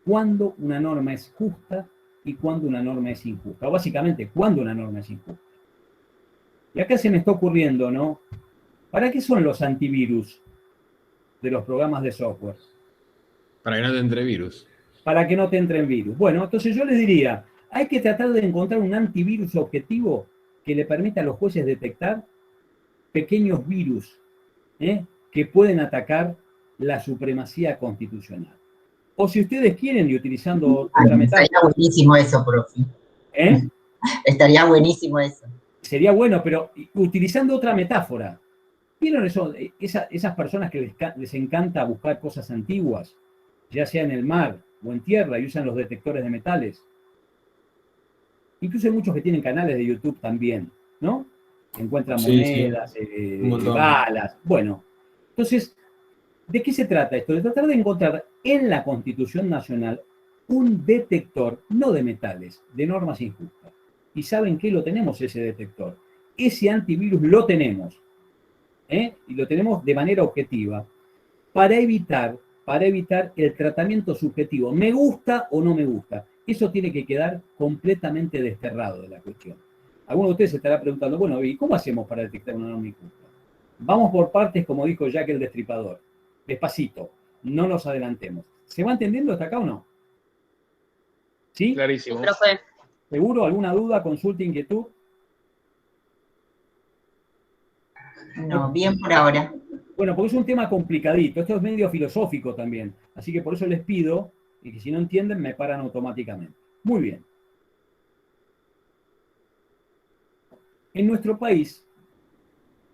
cuándo una norma es justa y cuándo una norma es injusta. O básicamente, cuándo una norma es injusta. Y acá se me está ocurriendo, ¿no? ¿Para qué son los antivirus de los programas de software? Para que no te entre virus. Para que no te entren virus. Bueno, entonces yo les diría, hay que tratar de encontrar un antivirus objetivo que le permita a los jueces detectar pequeños virus que pueden atacar la supremacía constitucional. O si ustedes quieren, y utilizando otra metáfora... Estaría buenísimo eso, profe. Estaría buenísimo eso. Sería bueno, pero utilizando otra metáfora. ¿Vieron eso? Esas personas que les encanta buscar cosas antiguas, ya sea en el mar o en tierra, y usan los detectores de metales? Incluso hay muchos que tienen canales de YouTube también, ¿no? Encuentran monedas, balas. Bueno, entonces, ¿de qué se trata esto? De tratar de encontrar en la Constitución Nacional un detector, no de metales, de normas injustas. ¿Y saben qué? Lo tenemos ese detector. Ese antivirus lo tenemos. Y lo tenemos de manera objetiva para evitar el tratamiento subjetivo. ¿Me gusta o no me gusta? Eso tiene que quedar completamente desterrado de la cuestión. Alguno de ustedes se estará preguntando, bueno, ¿y cómo hacemos para detectar una norma injusta? Vamos por partes, como dijo Jack el Destripador. Despacito, no nos adelantemos. ¿Se va entendiendo hasta acá o no? ¿Sí? Clarísimo. Sí, profe. ¿Seguro? ¿Alguna duda, consulta, inquietud? No, bien por ahora. Bueno, porque es un tema complicadito. Esto es medio filosófico también. Así que por eso les pido, y que si no entienden, me paran automáticamente. Muy bien. En nuestro país,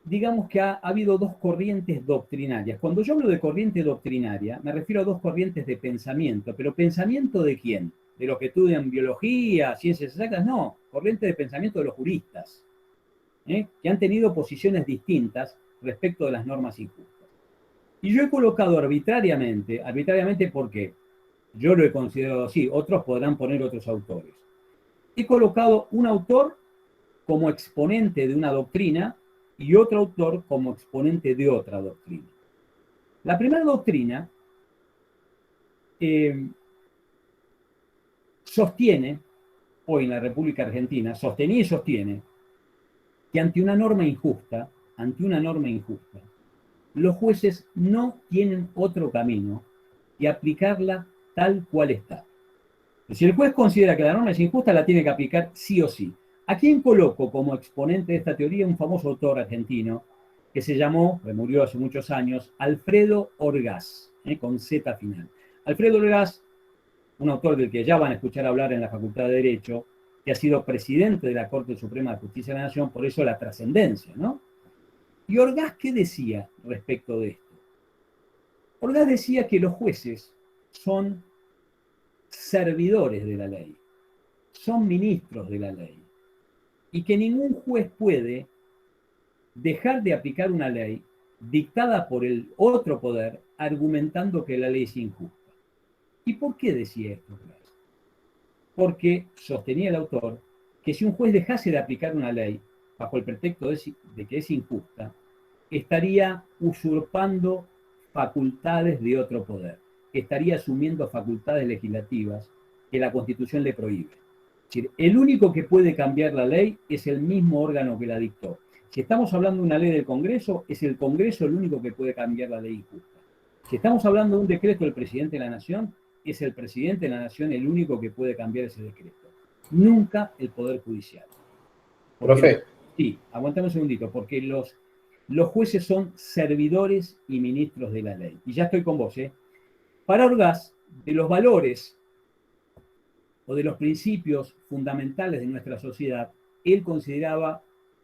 digamos que ha habido dos corrientes doctrinarias. Cuando yo hablo de corriente doctrinaria, me refiero a dos corrientes de pensamiento. ¿Pero pensamiento de quién? ¿De los que estudian biología, ciencias exactas? No, corriente de pensamiento de los juristas, que han tenido posiciones distintas respecto de las normas injustas. Y yo he colocado arbitrariamente porque yo lo he considerado así, otros podrán poner otros autores. He colocado un autor como exponente de una doctrina y otro autor como exponente de otra doctrina. La primera doctrina sostiene, hoy en la República Argentina, sostenía y sostiene que ante una norma injusta, los jueces no tienen otro camino que aplicarla tal cual está. Si el juez considera que la norma es injusta, la tiene que aplicar sí o sí. ¿A quién coloco como exponente de esta teoría? Un famoso autor argentino que se llamó, que murió hace muchos años, Alfredo Orgaz, con Z final. Alfredo Orgaz, un autor del que ya van a escuchar hablar en la Facultad de Derecho, que ha sido presidente de la Corte Suprema de Justicia de la Nación, por eso la trascendencia, ¿no? ¿Y Orgaz qué decía respecto de esto? Orgaz decía que los jueces son servidores de la ley, son ministros de la ley, y que ningún juez puede dejar de aplicar una ley dictada por el otro poder argumentando que la ley es injusta. ¿Y por qué decía esto? Porque, sostenía el autor, que si un juez dejase de aplicar una ley bajo el pretexto de que es injusta, estaría usurpando facultades de otro poder, estaría asumiendo facultades legislativas que la Constitución le prohíbe. Es decir, el único que puede cambiar la ley es el mismo órgano que la dictó. Si estamos hablando de una ley del Congreso, es el Congreso el único que puede cambiar la ley injusta. Si estamos hablando de un decreto del presidente de la Nación, es el presidente de la Nación el único que puede cambiar ese decreto. Nunca el Poder Judicial. Profe. Sí, aguantame un segundito, porque los jueces son servidores y ministros de la ley. Y ya estoy con vos, ¿eh? Para Orgaz, de los valores o de los principios fundamentales de nuestra sociedad, él consideraba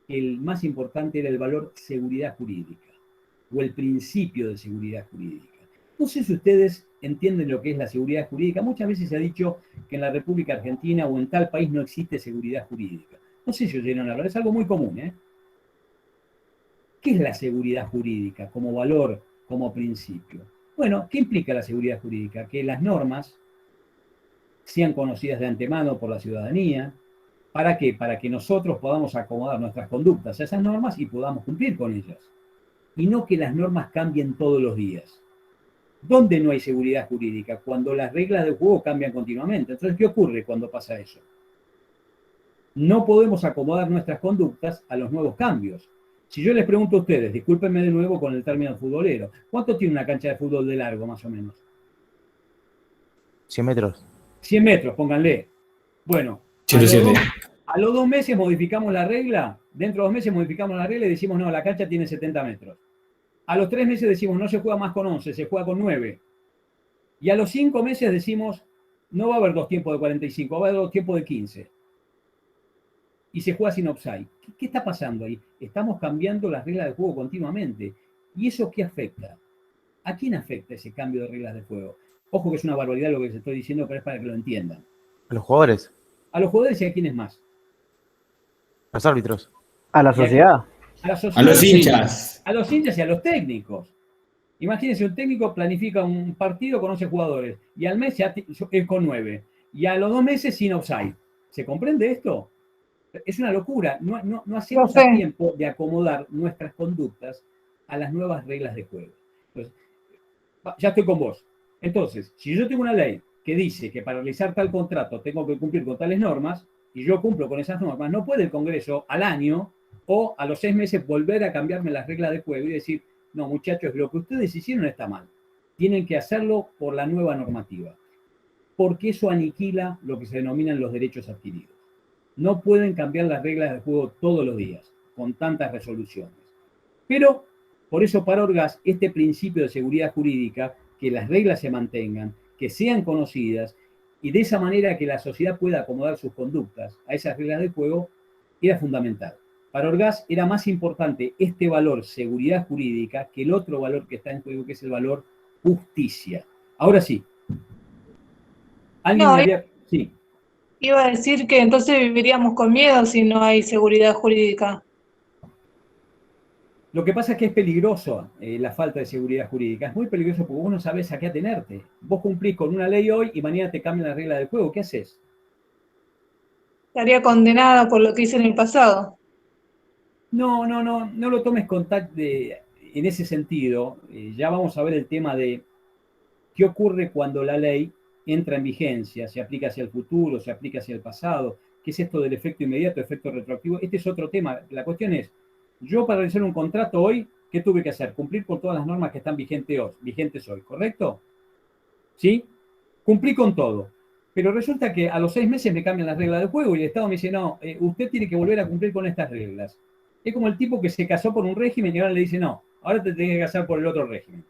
que el más importante era el valor seguridad jurídica, o el principio de seguridad jurídica. No sé si ustedes entienden lo que es la seguridad jurídica. Muchas veces se ha dicho que en la República Argentina o en tal país no existe seguridad jurídica. No sé si oyeron hablar, es algo muy común, ¿eh? ¿Qué es la seguridad jurídica como valor, como principio? Bueno, ¿qué implica la seguridad jurídica? Que las normas sean conocidas de antemano por la ciudadanía. ¿Para qué? Para que nosotros podamos acomodar nuestras conductas a esas normas y podamos cumplir con ellas. Y no que las normas cambien todos los días. ¿Dónde no hay seguridad jurídica? Cuando las reglas del juego cambian continuamente. Entonces, ¿qué ocurre cuando pasa eso? No podemos acomodar nuestras conductas a los nuevos cambios. Si yo les pregunto a ustedes, discúlpenme de nuevo con el término futbolero, ¿cuánto tiene una cancha de fútbol de largo, más o menos? 100 metros. 100 metros, pónganle. Bueno, 107. a los 2 meses modificamos la regla, dentro de 2 meses modificamos la regla y decimos, no, la cancha tiene 70 metros. A los 3 meses decimos, no se juega más con 11, se juega con 9. Y a los 5 meses decimos, no va a haber 2 tiempos de 45, va a haber 2 tiempos de 15. Y se juega sin offside. ¿Qué está pasando ahí? Estamos cambiando las reglas de juego continuamente. ¿Y eso qué afecta? ¿A quién afecta ese cambio de reglas de juego? Ojo que es una barbaridad lo que les estoy diciendo, pero es para que lo entiendan. A los jugadores. A los jugadores y a quiénes más. A los árbitros. A la sociedad. A la sociedad. A los hinchas. A los hinchas y a los técnicos. Imagínense, un técnico planifica un partido con 11 jugadores y al mes ya es con 9. Y a los 2 meses sin offside. ¿Se comprende esto? Es una locura. No hacemos a tiempo de acomodar nuestras conductas a las nuevas reglas de juego. Entonces, ya estoy con vos. Entonces, si yo tengo una ley que dice que para realizar tal contrato tengo que cumplir con tales normas, y yo cumplo con esas normas, no puede el Congreso al año o a los 6 meses volver a cambiarme las reglas de juego y decir, no, muchachos, lo que ustedes hicieron está mal. Tienen que hacerlo por la nueva normativa. Porque eso aniquila lo que se denominan los derechos adquiridos. No pueden cambiar las reglas de juego todos los días, con tantas resoluciones. Pero, por eso para Orgaz, este principio de seguridad jurídica, que las reglas se mantengan, que sean conocidas, y de esa manera que la sociedad pueda acomodar sus conductas a esas reglas de juego, era fundamental. Para Orgaz era más importante este valor seguridad jurídica que el otro valor que está en juego, que es el valor justicia. Ahora sí. ¿Alguien No, había...? Sí. Iba a decir que entonces viviríamos con miedo si no hay seguridad jurídica. Lo que pasa es que es peligroso la falta de seguridad jurídica. Es muy peligroso porque vos no sabés a qué atenerte. Vos cumplís con una ley hoy y mañana te cambian las reglas del juego. ¿Qué haces? Estaría condenada por lo que hice en el pasado. No lo tomes en ese sentido. Ya vamos a ver el tema de qué ocurre cuando la ley entra en vigencia, se aplica hacia el futuro, se aplica hacia el pasado. ¿Qué es esto del efecto inmediato, efecto retroactivo? Este es otro tema. La cuestión es, yo para realizar un contrato hoy, ¿qué tuve que hacer? Cumplir con todas las normas que están vigentes hoy, ¿correcto? ¿Sí? Cumplí con todo. Pero resulta que a los 6 meses me cambian las reglas del juego y el Estado me dice, no, usted tiene que volver a cumplir con estas reglas. Es como el tipo que se casó por un régimen y ahora le dice, no, ahora te tenés que casar por el otro régimen.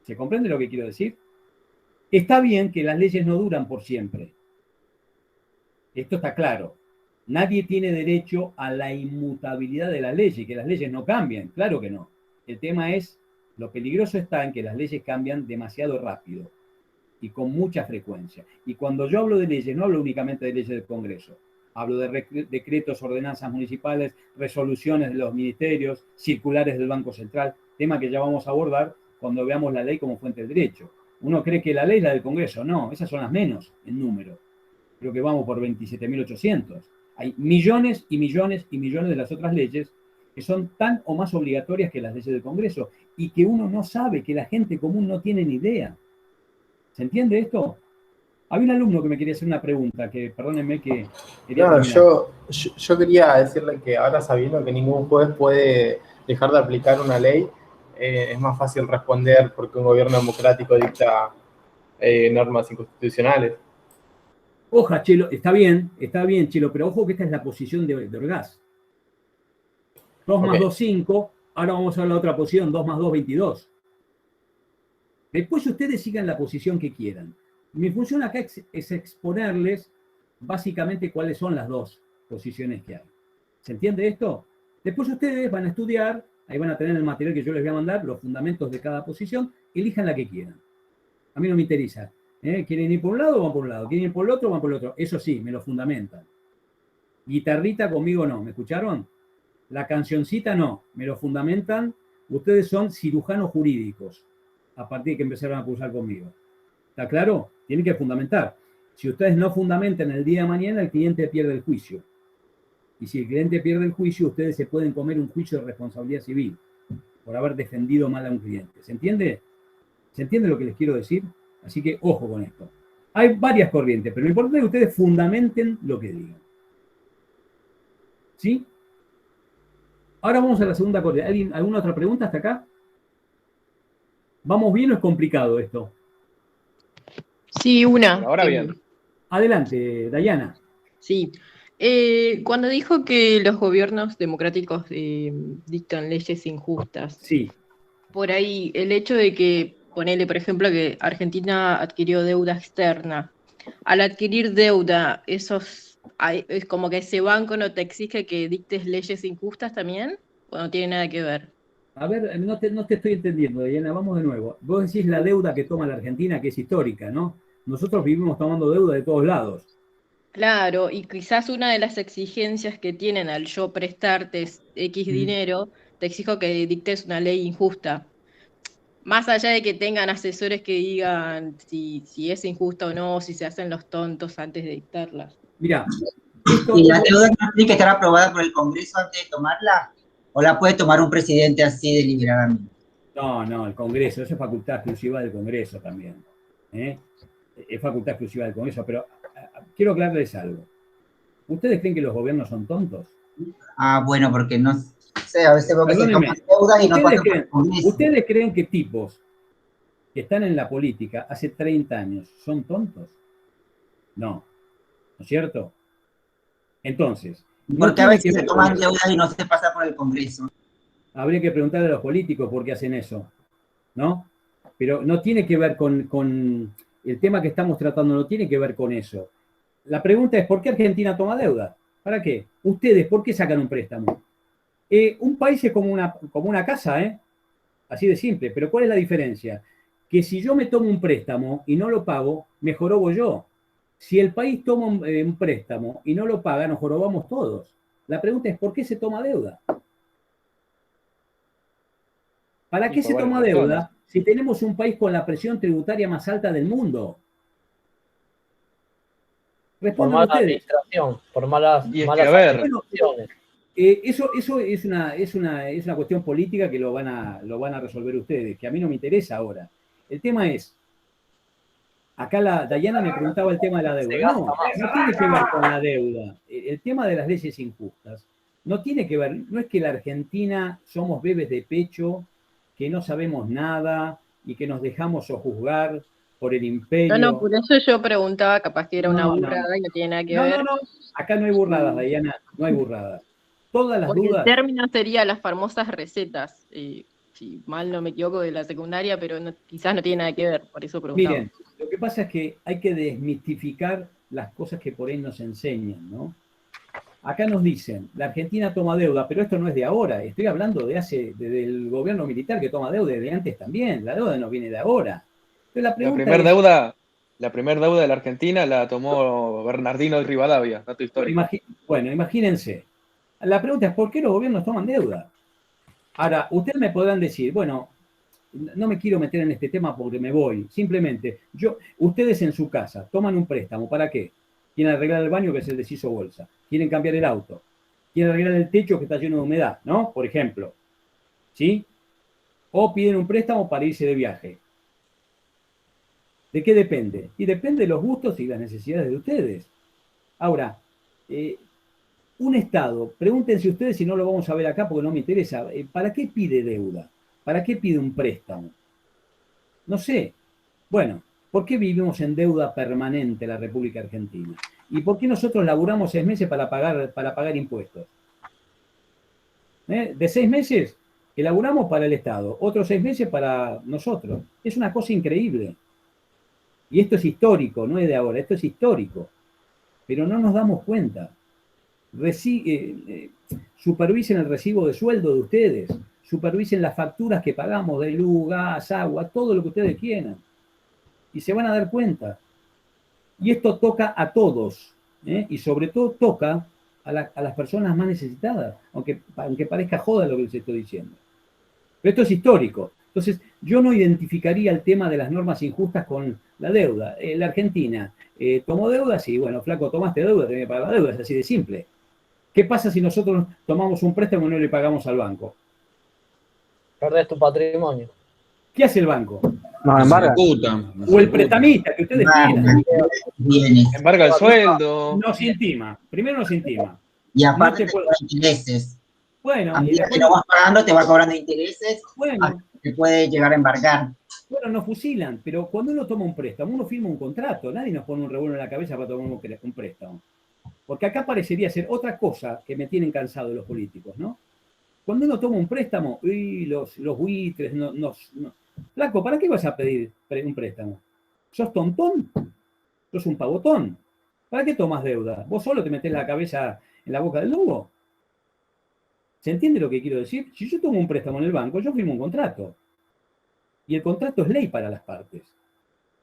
¿Se comprende lo que quiero decir? Está bien que las leyes no duran por siempre. Esto está claro. Nadie tiene derecho a la inmutabilidad de las leyes, que las leyes no cambien. Claro que no. El tema es, lo peligroso está en que las leyes cambian demasiado rápido y con mucha frecuencia. Y cuando yo hablo de leyes, no hablo únicamente de leyes del Congreso. Hablo de decretos, ordenanzas municipales, resoluciones de los ministerios, circulares del Banco Central, tema que ya vamos a abordar cuando veamos la ley como fuente del derecho. Uno cree que la ley es la del Congreso. No, esas son las menos en número. Creo que vamos por 27.800. Hay millones y millones y millones de las otras leyes que son tan o más obligatorias que las leyes del Congreso y que uno no sabe, que la gente común no tiene ni idea. ¿Se entiende esto? Había un alumno que me quería hacer una pregunta, que perdónenme que quería No, terminar. yo quería decirle que ahora sabiendo que ningún juez puede dejar de aplicar una ley, es más fácil responder porque un gobierno democrático dicta normas inconstitucionales. Oja, Chelo, está bien, Chelo, pero ojo que esta es la posición de Orgaz. 2 más Ok. 2, 5. Ahora vamos a ver la otra posición, 2 más 2, 22. Después ustedes sigan la posición que quieran. Mi función acá es exponerles básicamente cuáles son las dos posiciones que hay. ¿Se entiende esto? Después ustedes van a estudiar, ahí van a tener el material que yo les voy a mandar, los fundamentos de cada posición, elijan la que quieran. A mí no me interesa. ¿Quieren ir por un lado? Van por un lado. ¿Quieren ir por el otro? Van por el otro. Eso sí, me lo fundamentan. Guitarrita conmigo no, ¿me escucharon? La cancioncita no, me lo fundamentan. Ustedes son cirujanos jurídicos a partir de que empezaron a cursar conmigo. ¿Está claro? Tienen que fundamentar. Si ustedes no fundamentan el día de mañana, el cliente pierde el juicio. Y si el cliente pierde el juicio, ustedes se pueden comer un juicio de responsabilidad civil por haber defendido mal a un cliente. ¿Se entiende? ¿Se entiende lo que les quiero decir? Así que ojo con esto. Hay varias corrientes, pero lo importante es que ustedes fundamenten lo que digan. ¿Sí? Ahora vamos a la segunda corriente. ¿Alguna otra pregunta hasta acá? ¿Vamos bien o es complicado esto? Sí, una. Ahora bien. Adelante, Dayana. Sí. Cuando dijo que los gobiernos democráticos dictan leyes injustas, Sí. por ahí el hecho de que, ponele por ejemplo que Argentina adquirió deuda externa, al adquirir deuda, es como que ese banco no te exige que dictes leyes injustas también, o no tiene nada que ver. A ver, no te estoy entendiendo, Dayana, vamos de nuevo. Vos decís la deuda que toma la Argentina, que es histórica, ¿no? Nosotros vivimos tomando deuda de todos lados. Claro, y quizás una de las exigencias que tienen al yo prestarte X dinero, te exijo que dictes una ley injusta. Más allá de que tengan asesores que digan si es injusta o no, si se hacen los tontos antes de dictarlas. Mirá, ¿Y la deuda no tiene que estar aprobada por el Congreso antes de tomarla? ¿O la puede tomar un presidente así deliberadamente? No, el Congreso, eso es facultad exclusiva del Congreso también. Es facultad exclusiva del Congreso, pero quiero aclararles algo. ¿Ustedes creen que los gobiernos son tontos? Ah, bueno, porque no sé, a veces veo que se Perdónenme, toman deudas y no pasan por el Congreso. ¿ustedes creen que tipos que están en la política hace 30 años son tontos? No, ¿no es cierto? Entonces, Porque a veces se toman deudas y no se pasa por el Congreso. Habría que preguntarle a los políticos por qué hacen eso, ¿no? Pero no tiene que ver con el tema que estamos tratando, no tiene que ver con eso. La pregunta es, ¿por qué Argentina toma deuda? ¿Para qué? Ustedes, ¿por qué sacan un préstamo? Un país es como una casa, ¿eh? Así de simple. Pero ¿cuál es la diferencia? Que si yo me tomo un préstamo y no lo pago, me jorobo yo. Si el país toma un préstamo y no lo paga, nos jorobamos todos. La pregunta es, ¿por qué se toma deuda? ¿Para qué se toma deuda si tenemos un país con la presión tributaria más alta del mundo? Respondan ustedes. Administración, por malas administraciones. Eso es una cuestión política que lo van a resolver ustedes, que a mí no me interesa ahora. El tema es, acá Dayana me preguntaba el tema de la deuda. No tiene que ver con la deuda. El tema de las leyes injustas no tiene que ver, no es que la Argentina somos bebés de pecho, que no sabemos nada y que nos dejamos sojuzgar por el imperio. No, por eso yo preguntaba, capaz que era una burrada y no tiene nada que ver. No, acá no hay burradas, Dayana, no hay burradas. Todas las porque dudas. El término sería las famosas recetas, si mal no me equivoco, de la secundaria, pero quizás no tiene nada que ver, por eso preguntaba. Miren, lo que pasa es que hay que desmitificar las cosas que por ahí nos enseñan, ¿no? Acá nos dicen, la Argentina toma deuda, pero esto no es de ahora, estoy hablando desde el gobierno militar que toma deuda, desde antes también, la deuda no viene de ahora. Pero la primera deuda de la Argentina la tomó Bernardino de Rivadavia, dato histórico. Bueno, imagínense, la pregunta es, ¿por qué los gobiernos toman deuda? Ahora, ustedes me podrán decir, bueno, no me quiero meter en este tema porque me voy, simplemente, ustedes en su casa toman un préstamo, ¿para qué? quieren arreglar el baño que se les hizo bolsa, quieren cambiar el auto, quieren arreglar el techo que está lleno de humedad, ¿no? Por ejemplo, ¿sí? O piden un préstamo para irse de viaje. ¿De qué depende? Y depende de los gustos y las necesidades de ustedes. Ahora, un Estado, pregúntense ustedes si no lo vamos a ver acá porque no me interesa, ¿para qué pide deuda? ¿Para qué pide un préstamo? No sé. Bueno, ¿por qué vivimos en deuda permanente la República Argentina? ¿Y por qué nosotros laburamos 6 meses para pagar impuestos? De 6 meses que laburamos para el Estado, otros 6 meses para nosotros. Es una cosa increíble. Y esto es histórico, no es de ahora, esto es histórico. Pero no nos damos cuenta. Supervisen el recibo de sueldo de ustedes, supervisen las facturas que pagamos de luz, gas, agua, todo lo que ustedes quieran. Y se van a dar cuenta. Y esto toca a todos, y sobre todo toca a las personas más necesitadas, aunque parezca joda lo que les estoy diciendo. Pero esto es histórico. Entonces, yo no identificaría el tema de las normas injustas con la deuda. La Argentina tomó deuda, sí, bueno, flaco, tomaste deuda, tenés que pagar la deuda, es así de simple. ¿Qué pasa si nosotros tomamos un préstamo y no le pagamos al banco? Perdés tu patrimonio. ¿Qué hace el banco? Nos embarga. O el prestamista, que ustedes quieran. Embarga el sueldo. No se intima. Primero no se intima. Y aparte No te te cobra intereses. Bueno, A medida que lo vas pagando, te va cobrando intereses. Bueno. Te puede llegar a embargar. Bueno, nos fusilan, pero cuando uno toma un préstamo, uno firma un contrato. Nadie nos pone un revuelo en la cabeza para tomar un préstamo. Porque acá parecería ser otra cosa que me tienen cansado los políticos, ¿no? Cuando uno toma un préstamo, los buitres, Flaco, ¿para qué vas a pedir un préstamo? ¿Sos tontón? ¿Sos un pavotón? ¿Para qué tomas deuda? ¿Vos solo te metés la cabeza en la boca del lobo? ¿Se entiende lo que quiero decir? Si yo tomo un préstamo en el banco, yo firmo un contrato. Y el contrato es ley para las partes.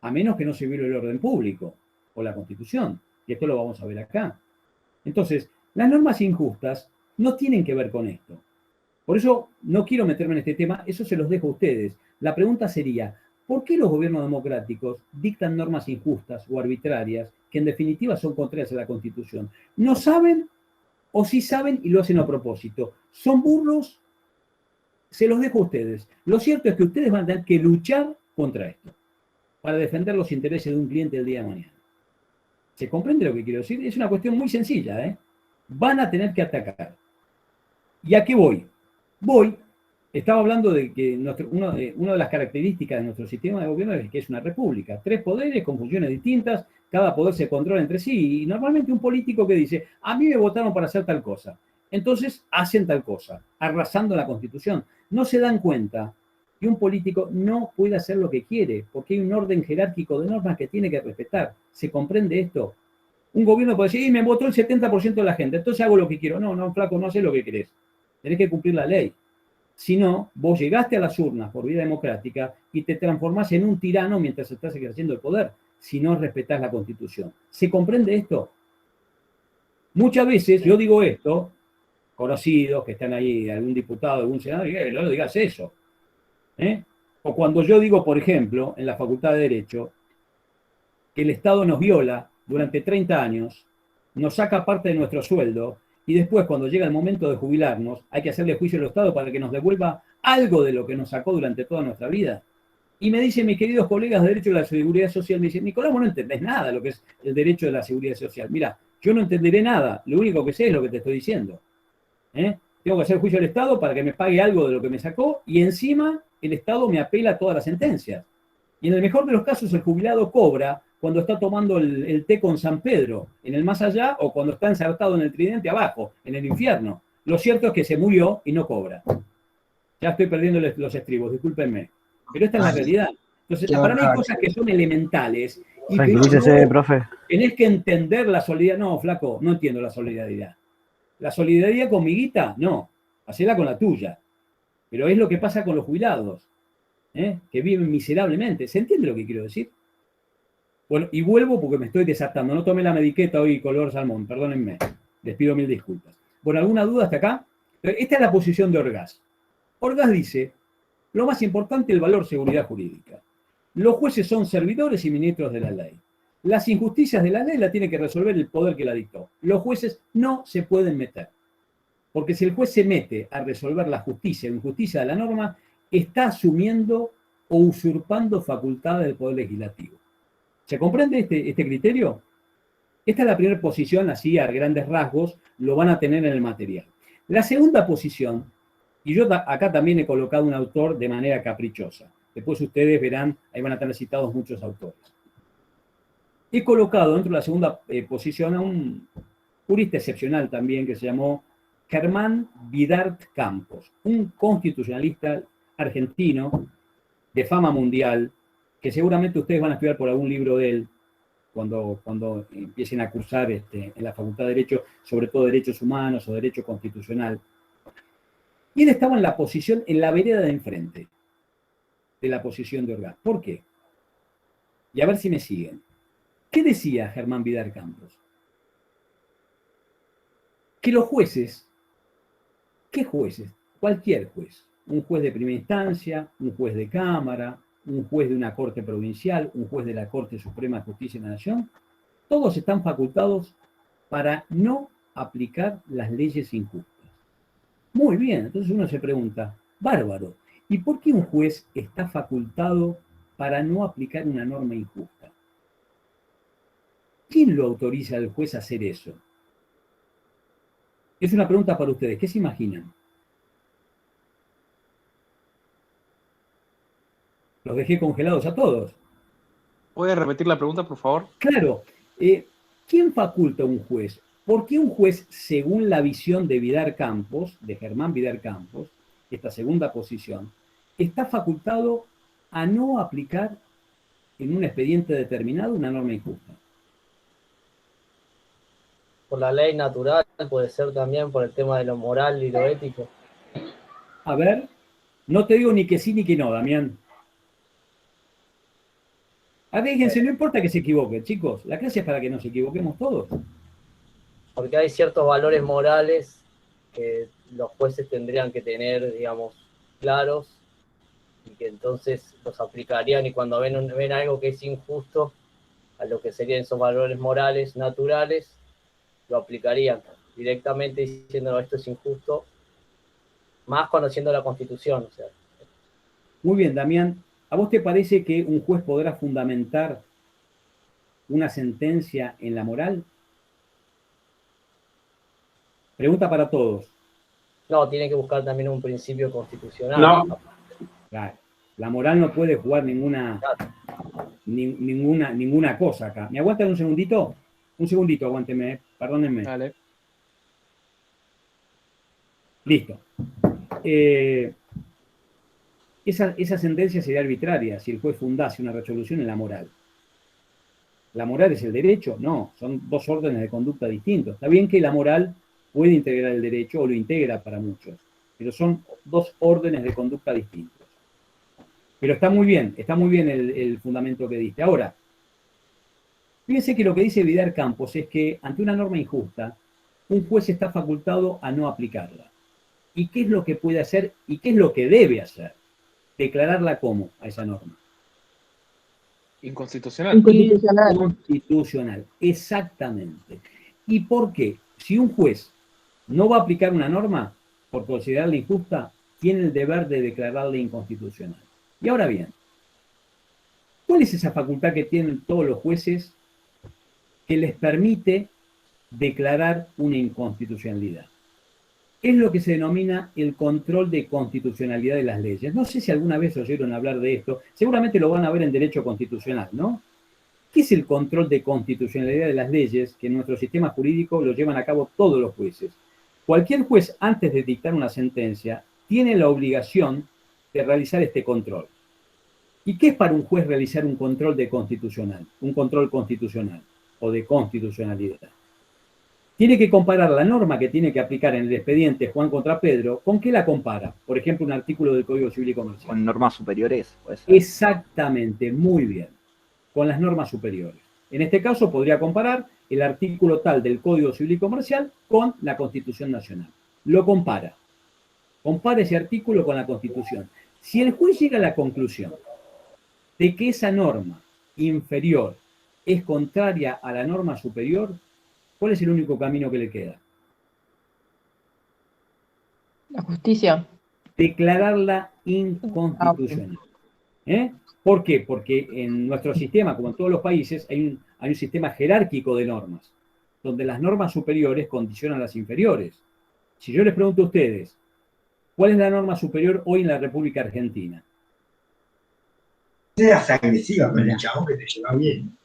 A menos que no se viole el orden público o la Constitución. Y esto lo vamos a ver acá. Entonces, las normas injustas no tienen que ver con esto. Por eso no quiero meterme en este tema, eso se los dejo a ustedes. La pregunta sería, ¿por qué los gobiernos democráticos dictan normas injustas o arbitrarias que en definitiva son contrarias a la Constitución? ¿No saben o sí saben y lo hacen a propósito? ¿Son burros? Se los dejo a ustedes. Lo cierto es que ustedes van a tener que luchar contra esto para defender los intereses de un cliente el día de mañana. ¿Se comprende lo que quiero decir? Es una cuestión muy sencilla, ¿eh? Van a tener que atacar. ¿Y a qué voy? Estaba hablando de que una de las características de nuestro sistema de gobierno es que es una república. 3 poderes con funciones distintas, cada poder se controla entre sí, y normalmente un político que dice, a mí me votaron para hacer tal cosa, entonces hacen tal cosa, arrasando la Constitución. No se dan cuenta que un político no puede hacer lo que quiere, porque hay un orden jerárquico de normas que tiene que respetar. ¿Se comprende esto? Un gobierno puede decir, me votó el 70% de la gente, entonces hago lo que quiero. No, flaco, no sé lo que querés. Tenés que cumplir la ley. Si no, vos llegaste a las urnas por vía democrática y te transformás en un tirano mientras estás ejerciendo el poder, si no respetás la Constitución. ¿Se comprende esto? Muchas veces yo digo esto, conocidos que están ahí, algún diputado, algún senador, y no digas eso. O cuando yo digo, por ejemplo, en la Facultad de Derecho, que el Estado nos viola durante 30 años, nos saca parte de nuestro sueldo, y después, cuando llega el momento de jubilarnos, hay que hacerle juicio al Estado para que nos devuelva algo de lo que nos sacó durante toda nuestra vida. Y me dicen mis queridos colegas de Derecho de la Seguridad Social, me dicen, Nicolás, vos no entendés nada de lo que es el derecho de la seguridad social. Mira, yo no entenderé nada, lo único que sé es lo que te estoy diciendo. Tengo que hacer juicio al Estado para que me pague algo de lo que me sacó, y encima el Estado me apela todas las sentencias. Y en el mejor de los casos, el jubilado cobra cuando está tomando el té con San Pedro en el más allá, o cuando está ensartado en el tridente abajo, en el infierno. Lo cierto es que se murió y no cobra. Ya estoy perdiendo los estribos, discúlpenme. Pero esta es la realidad. Entonces, para mí hay cosas que son elementales. Y tranquilícese, profe. Tenés que entender la solidaridad. No, flaco, no entiendo la solidaridad. La solidaridad con mi guita, no. Hacela con la tuya. Pero es lo que pasa con los jubilados, que viven miserablemente. ¿Se entiende lo que quiero decir? Bueno, y vuelvo porque me estoy desatando. No tomé la mediqueta hoy color salmón, perdónenme. Les pido 1000 disculpas. Bueno, ¿alguna duda hasta acá? Esta es la posición de Orgaz. Orgaz dice, lo más importante, el valor seguridad jurídica. Los jueces son servidores y ministros de la ley. Las injusticias de la ley la tiene que resolver el poder que la dictó. Los jueces no se pueden meter. Porque si el juez se mete a resolver la justicia o injusticia de la norma, está asumiendo o usurpando facultades del Poder Legislativo. ¿Se comprende este criterio? Esta es la primera posición, así a grandes rasgos, lo van a tener en el material. La segunda posición, y yo acá también he colocado un autor de manera caprichosa. Después ustedes verán, ahí van a tener citados muchos autores. He colocado dentro de la segunda posición a un jurista excepcional también que se llamó Germán Vidart Campos, un constitucionalista argentino de fama mundial, que seguramente ustedes van a estudiar por algún libro de él cuando empiecen a cursar en la Facultad de Derecho, sobre todo Derechos Humanos o Derecho Constitucional. Y él estaba en la posición, en la vereda de enfrente de la posición de Orgaz. ¿Por qué? Y a ver si me siguen. ¿Qué decía Germán Vidart Campos? Que los jueces, ¿qué jueces? Cualquier juez. Un juez de primera instancia, un juez de cámara, un juez de una corte provincial, un juez de la Corte Suprema de Justicia de la Nación, todos están facultados para no aplicar las leyes injustas. Muy bien, entonces uno se pregunta, bárbaro, ¿y por qué un juez está facultado para no aplicar una norma injusta? ¿Quién lo autoriza al juez a hacer eso? Es una pregunta para ustedes, ¿qué se imaginan? Los dejé congelados a todos. ¿Puede repetir la pregunta, por favor? Claro. ¿Quién faculta a un juez? ¿Por qué un juez, según la visión de Vidart Campos, de Germán Vidart Campos, esta segunda posición, está facultado a no aplicar en un expediente determinado una norma injusta? Por la ley natural, puede ser también por el tema de lo moral y lo ético. A ver, no te digo ni que sí ni que no, Damián. Fíjense, no importa que se equivoquen, chicos. La clase es para que nos equivoquemos todos. Porque hay ciertos valores morales que los jueces tendrían que tener, digamos, claros, y que entonces los aplicarían, y cuando ven algo que es injusto, a lo que serían esos valores morales naturales, lo aplicarían directamente diciendo, esto es injusto, más conociendo la Constitución. O sea. Muy bien, Damián. ¿A vos te parece que un juez podrá fundamentar una sentencia en la moral? Pregunta para todos. No, tiene que buscar también un principio constitucional. No. Claro. La moral no puede jugar ninguna cosa acá. ¿Me aguantan un segundito? Un segundito, aguánteme, perdónenme. Dale. Listo. Esa sentencia sería arbitraria si el juez fundase una resolución en la moral. ¿La moral es el derecho? No, son dos órdenes de conducta distintos. Está bien que la moral puede integrar el derecho o lo integra para muchos, pero son dos órdenes de conducta distintos. Pero está muy bien el fundamento que diste. Ahora, fíjense que lo que dice Vidart Campos es que ante una norma injusta, un juez está facultado a no aplicarla. ¿Y qué es lo que puede hacer y qué es lo que debe hacer? Declararla como a esa norma. Inconstitucional. Inconstitucional, exactamente. ¿Y por qué? Si un juez no va a aplicar una norma por considerarla injusta, tiene el deber de declararla inconstitucional. Y ahora bien, ¿cuál es esa facultad que tienen todos los jueces que les permite declarar una inconstitucionalidad? Es lo que se denomina el control de constitucionalidad de las leyes. No sé si alguna vez oyeron hablar de esto, seguramente lo van a ver en derecho constitucional, ¿no? ¿Qué es el control de constitucionalidad de las leyes que en nuestro sistema jurídico lo llevan a cabo todos los jueces? Cualquier juez, antes de dictar una sentencia, tiene la obligación de realizar este control. ¿Y qué es para un juez realizar un control constitucional o de constitucionalidad? Tiene que comparar la norma que tiene que aplicar en el expediente Juan contra Pedro. ¿Con qué la compara? Por ejemplo, un artículo del Código Civil y Comercial. Con normas superiores, puede ser. Exactamente, muy bien. Con las normas superiores. En este caso podría comparar el artículo tal del Código Civil y Comercial con la Constitución Nacional. Lo compara. Compara ese artículo con la Constitución. Si el juez llega a la conclusión de que esa norma inferior es contraria a la norma superior, ¿cuál es el único camino que le queda? La justicia. Declararla inconstitucional. ¿Por qué? Porque en nuestro sistema, como en todos los países, hay un sistema jerárquico de normas, donde las normas superiores condicionan las inferiores. Si yo les pregunto a ustedes, ¿cuál es la norma superior hoy en la República Argentina? Seas agresiva con el chabón que te lleva bien.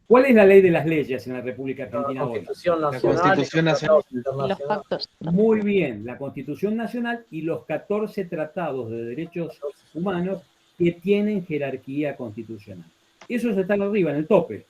¿Cuál es la ley de las leyes en la República Argentina hoy? La Constitución Nacional. Los pactos. Muy bien, la Constitución Nacional y los 14 tratados de derechos humanos que tienen jerarquía constitucional. Esos están arriba, en el tope.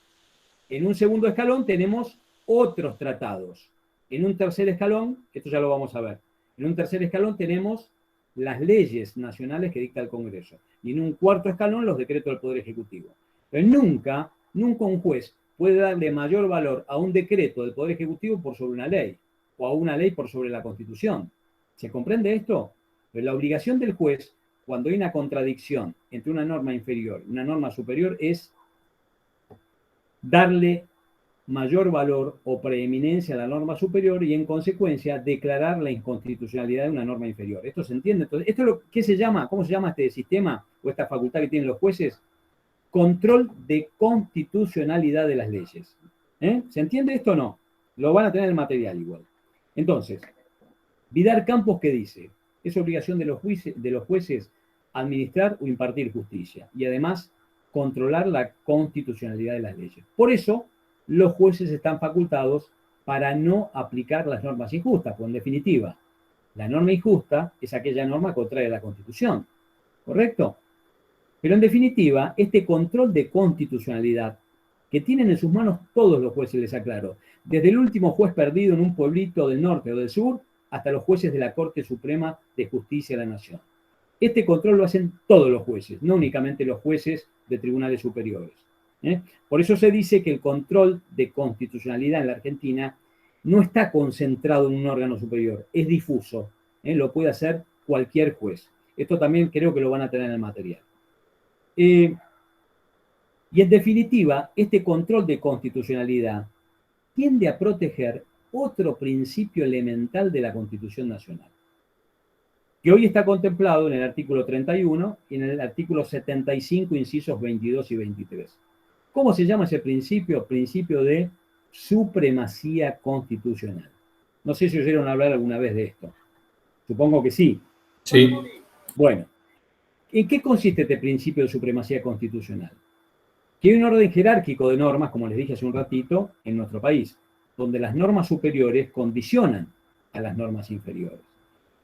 En un segundo escalón tenemos otros tratados. En un tercer escalón, esto ya lo vamos a ver, en un tercer escalón tenemos las leyes nacionales que dicta el Congreso. Y en un cuarto escalón los decretos del Poder Ejecutivo. Pero nunca un juez puede darle mayor valor a un decreto del Poder Ejecutivo por sobre una ley, o a una ley por sobre la Constitución. ¿Se comprende esto? Pero la obligación del juez, cuando hay una contradicción entre una norma inferior y una norma superior, es darle mayor valor o preeminencia a la norma superior y, en consecuencia, declarar la inconstitucionalidad de una norma inferior. ¿Esto se entiende? Entonces, ¿esto es lo que se llama? ¿Cómo se llama este sistema o esta facultad que tienen los jueces? Control de constitucionalidad de las leyes. ¿Se entiende esto o no? Lo van a tener en el material igual. Entonces, Vidar Campos, ¿qué dice? Es obligación de los jueces administrar o impartir justicia y además controlar la constitucionalidad de las leyes. Por eso, los jueces están facultados para no aplicar las normas injustas, pues en definitiva, la norma injusta es aquella norma contraria a la Constitución, ¿correcto? Pero en definitiva, este control de constitucionalidad que tienen en sus manos todos los jueces, les aclaro, desde el último juez perdido en un pueblito del norte o del sur, hasta los jueces de la Corte Suprema de Justicia de la Nación. Este control lo hacen todos los jueces, no únicamente los jueces de tribunales superiores. Por eso se dice que el control de constitucionalidad en la Argentina no está concentrado en un órgano superior, es difuso, lo puede hacer cualquier juez. Esto también creo que lo van a tener en el material. Y en definitiva, este control de constitucionalidad tiende a proteger otro principio elemental de la Constitución Nacional, que hoy está contemplado en el artículo 31 y en el artículo 75, incisos 22 y 23. ¿Cómo se llama ese principio? Principio de supremacía constitucional. No sé si oyeron hablar alguna vez de esto. Supongo que sí. Sí. Bueno, ¿en qué consiste este principio de supremacía constitucional? Que hay un orden jerárquico de normas, como les dije hace un ratito, en nuestro país, donde las normas superiores condicionan a las normas inferiores.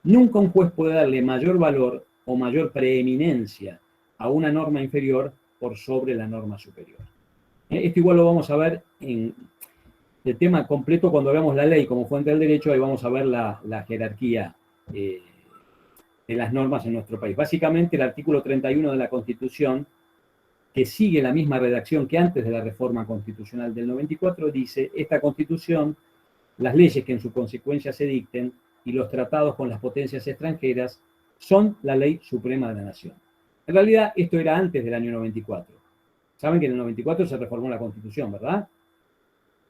Nunca un juez puede darle mayor valor o mayor preeminencia a una norma inferior por sobre la norma superior. Esto igual lo vamos a ver en el tema completo cuando veamos la ley como fuente del derecho, ahí vamos a ver la jerarquía de las normas en nuestro país. Básicamente el artículo 31 de la Constitución, que sigue la misma redacción que antes de la reforma constitucional del 94, dice: esta Constitución, las leyes que en su consecuencia se dicten y los tratados con las potencias extranjeras son la ley suprema de la nación. En realidad esto era antes del año 94. Saben que en el 94 se reformó la Constitución, ¿verdad?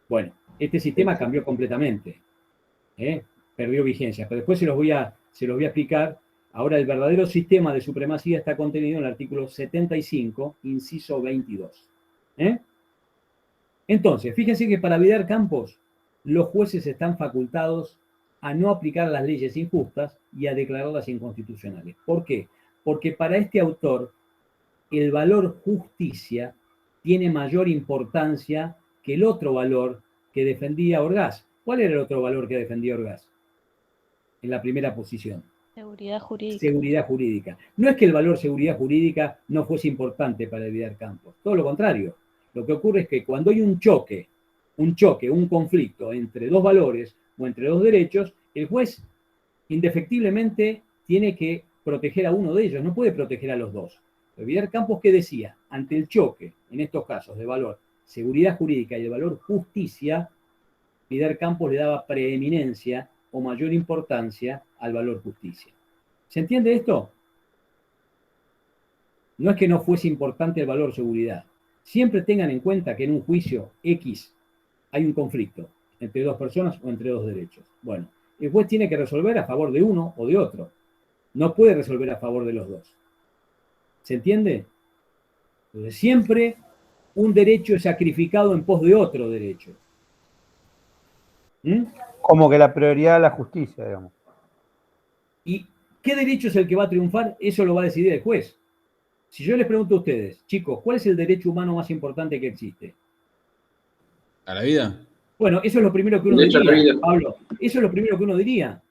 Bueno, este sistema cambió completamente. Perdió vigencia, pero después se los voy a explicar. Ahora el verdadero sistema de supremacía está contenido en el artículo 75, inciso 22. Entonces, fíjense que para Vidar Campos, los jueces están facultados a no aplicar las leyes injustas y a declararlas inconstitucionales. ¿Por qué? Porque para este autor, el valor justicia tiene mayor importancia que el otro valor que defendía Orgaz. ¿Cuál era el otro valor que defendía Orgaz? En la primera posición. Seguridad jurídica. Seguridad jurídica. No es que el valor seguridad jurídica no fuese importante para Vidar Campos. Todo lo contrario. Lo que ocurre es que cuando hay un choque, un conflicto entre dos valores o entre dos derechos, el juez indefectiblemente tiene que proteger a uno de ellos, no puede proteger a los dos. Pero Vidar Campos, ¿qué decía? Ante el choque, en estos casos, de valor seguridad jurídica y de valor justicia, Vidar Campos le daba preeminencia o mayor importancia al valor justicia. ¿Se entiende esto? No es que no fuese importante el valor seguridad, Siempre tengan en cuenta que en un juicio X hay un conflicto entre dos personas o entre dos derechos. Bueno, el juez tiene que resolver a favor de uno o de otro. No puede resolver a favor de los dos. ¿Se entiende? Entonces, siempre un derecho es sacrificado en pos de otro derecho. ¿Mm? Como que la prioridad de la justicia, digamos. ¿Y qué derecho es el que va a triunfar? Eso lo va a decidir el juez. Si yo les pregunto a ustedes, chicos, ¿cuál es el derecho humano más importante que existe? ¿A la vida? Bueno, eso es lo primero que uno Derecho a la diría, vida. Pablo. Eso es lo primero que uno diría.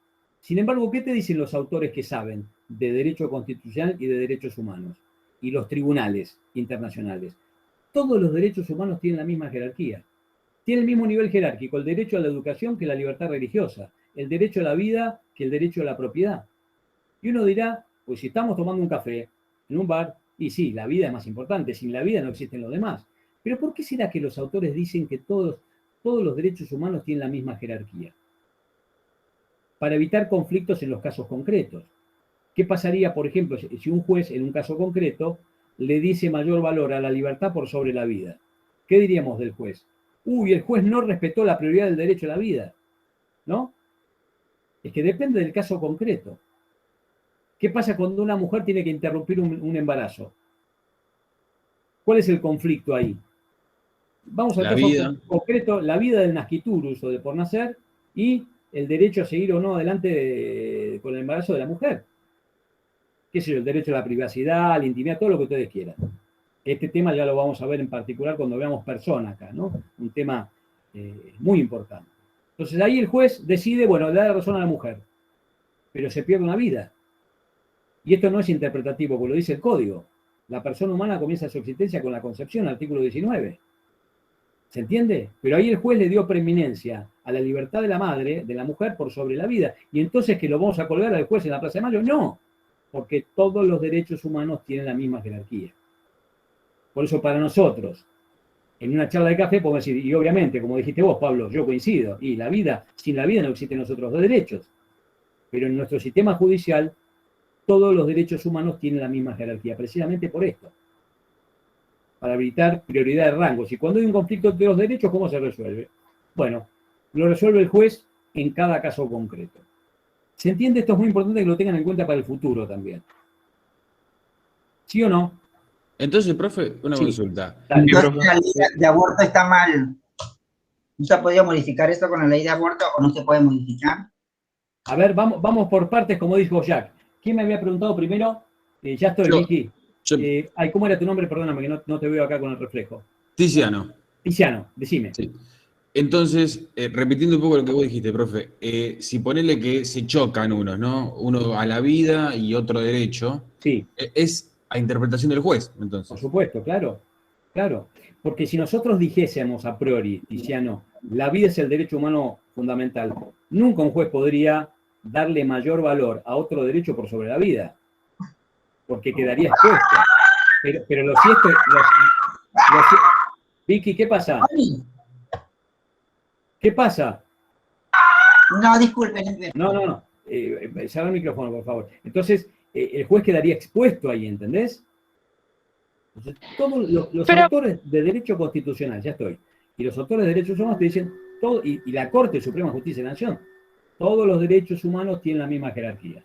Sin embargo, ¿qué te dicen los autores que saben de derecho constitucional y de derechos humanos? Y los tribunales internacionales. Todos los derechos humanos tienen la misma jerarquía. Tienen el mismo nivel jerárquico, el derecho a la educación que la libertad religiosa, el derecho a la vida que el derecho a la propiedad. Y uno dirá, pues si estamos tomando un café en un bar, y sí, la vida es más importante, sin la vida no existen los demás. Pero ¿por qué será que los autores dicen que todos los derechos humanos tienen la misma jerarquía? Para evitar conflictos en los casos concretos. ¿Qué pasaría, por ejemplo, si un juez en un caso concreto le dice mayor valor a la libertad por sobre la vida? ¿Qué diríamos del juez? Uy, el juez no respetó la prioridad del derecho a la vida. ¿No? Es que depende del caso concreto. ¿Qué pasa cuando una mujer tiene que interrumpir un embarazo? ¿Cuál es el conflicto ahí? Vamos al La caso vida. concreto, la vida del nasciturus o de por nacer y el derecho a seguir o no adelante con el embarazo de la mujer. ¿Qué sé yo? El derecho a la privacidad, a la intimidad, todo lo que ustedes quieran. Este tema ya lo vamos a ver en particular cuando veamos persona acá, ¿no? Un tema muy importante. Entonces ahí el juez decide, bueno, le da la razón a la mujer, pero se pierde una vida. Y esto no es interpretativo, porque lo dice el código. La persona humana comienza su existencia con la concepción, artículo 19. ¿Se entiende? Pero ahí el juez le dio preeminencia a la libertad de la madre, de la mujer, por sobre la vida. Y entonces, ¿que lo vamos a colgar al juez en la Plaza de Mayo? No, porque todos los derechos humanos tienen la misma jerarquía. Por eso para nosotros, en una charla de café podemos decir, y obviamente, como dijiste vos, Pablo, yo coincido, y la vida, sin la vida no existen los otros dos derechos. Pero en nuestro sistema judicial, todos los derechos humanos tienen la misma jerarquía, precisamente por esto. Para evitar prioridad de rangos. Y cuando hay un conflicto entre los derechos, ¿cómo se resuelve? Bueno, lo resuelve el juez en cada caso concreto. ¿Se entiende? Esto es muy importante que lo tengan en cuenta para el futuro también. ¿Sí o no? Entonces, profe, una Sí. consulta. Entonces la ley de aborto está mal. ¿No se ha podido modificar esto con la ley de aborto o no se puede modificar? A ver, vamos por partes, como dijo Jack. ¿Quién me había preguntado primero? Ya estoy, Yo. Vicky. Ay, ¿cómo era tu nombre? Perdóname, que no te veo acá con el reflejo. Tiziano. Tiziano, decime. Sí. Entonces, repitiendo un poco lo que vos dijiste, profe, si ponele que se chocan unos, ¿no? Uno a la vida y otro derecho, Sí. Es a interpretación del juez, entonces. Por supuesto, claro. Claro. Porque si nosotros dijésemos a priori, Tiziano, la vida es el derecho humano fundamental, nunca un juez podría darle mayor valor a otro derecho por sobre la vida. Porque quedaría expuesto. Pero lo cierto Vicky, ¿qué pasa? ¿Qué pasa? No, disculpen. No. Cerra el micrófono, por favor. Entonces, el juez quedaría expuesto ahí, ¿entendés? Entonces, todos los autores de derecho constitucional, ya estoy, y los autores de derechos humanos te dicen, todo, y la Corte Suprema de Justicia de la Nación, todos los derechos humanos tienen la misma jerarquía.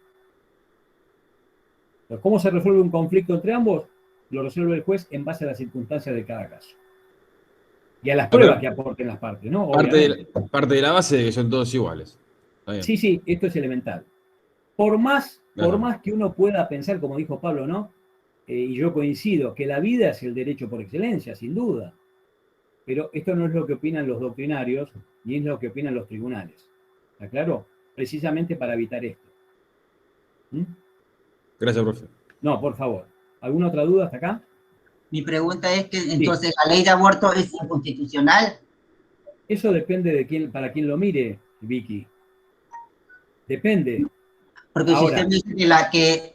Entonces, ¿cómo se resuelve un conflicto entre ambos? Lo resuelve el juez en base a las circunstancias de cada caso. Y a las pruebas que aporten las partes, ¿no? Parte de la base de que son todos iguales. Sí, esto es elemental. Por más que uno pueda pensar, como dijo Pablo, ¿no? Y yo coincido, que la vida es el derecho por excelencia, sin duda. Pero esto no es lo que opinan los doctrinarios, ni es lo que opinan los tribunales. ¿Está claro? Precisamente para evitar esto. Gracias, profe. No, por favor. ¿Alguna otra duda hasta acá? Mi pregunta es que entonces la ley de aborto es inconstitucional. Eso depende de para quién lo mire, Vicky. Depende. Porque ahora, si usted dice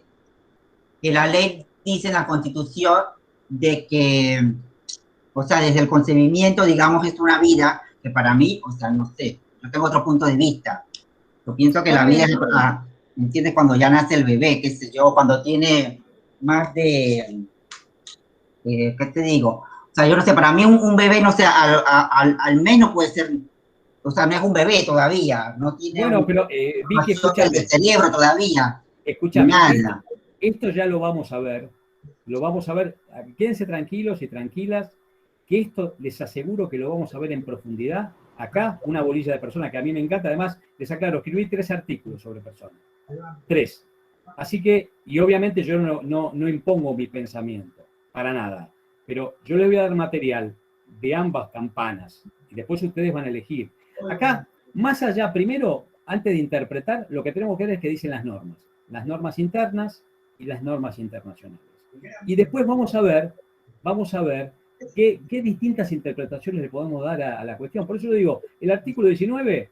que la ley dice en la Constitución de que, o sea, desde el concebimiento, digamos, es una vida que para mí, o sea, no sé, yo tengo otro punto de vista. Yo pienso que la vida es, ¿me entiendes? Cuando ya nace el bebé, qué sé yo, cuando tiene más de, ¿qué te digo? O sea, yo no sé, para mí un bebé, no sé, al menos puede ser, o sea, no es un bebé todavía, no tiene bueno, pero Vicky, escúchame. el cerebro todavía. Escúchame, Nada. esto ya lo vamos a ver. Lo vamos a ver. Quédense tranquilos y tranquilas, que esto les aseguro que lo vamos a ver en profundidad. Acá, una bolilla de personas que a mí me encanta. Además, les aclaro, escribí 3 artículos sobre personas. 3. Así que, y obviamente yo no impongo mi pensamiento, para nada. Pero yo les voy a dar material de ambas campanas. Y después ustedes van a elegir. Acá, más allá, primero, antes de interpretar, lo que tenemos que ver es qué dicen las normas. Las normas internas y las normas internacionales. Y después vamos a ver qué distintas interpretaciones le podemos dar a la cuestión. Por eso yo digo, el artículo 19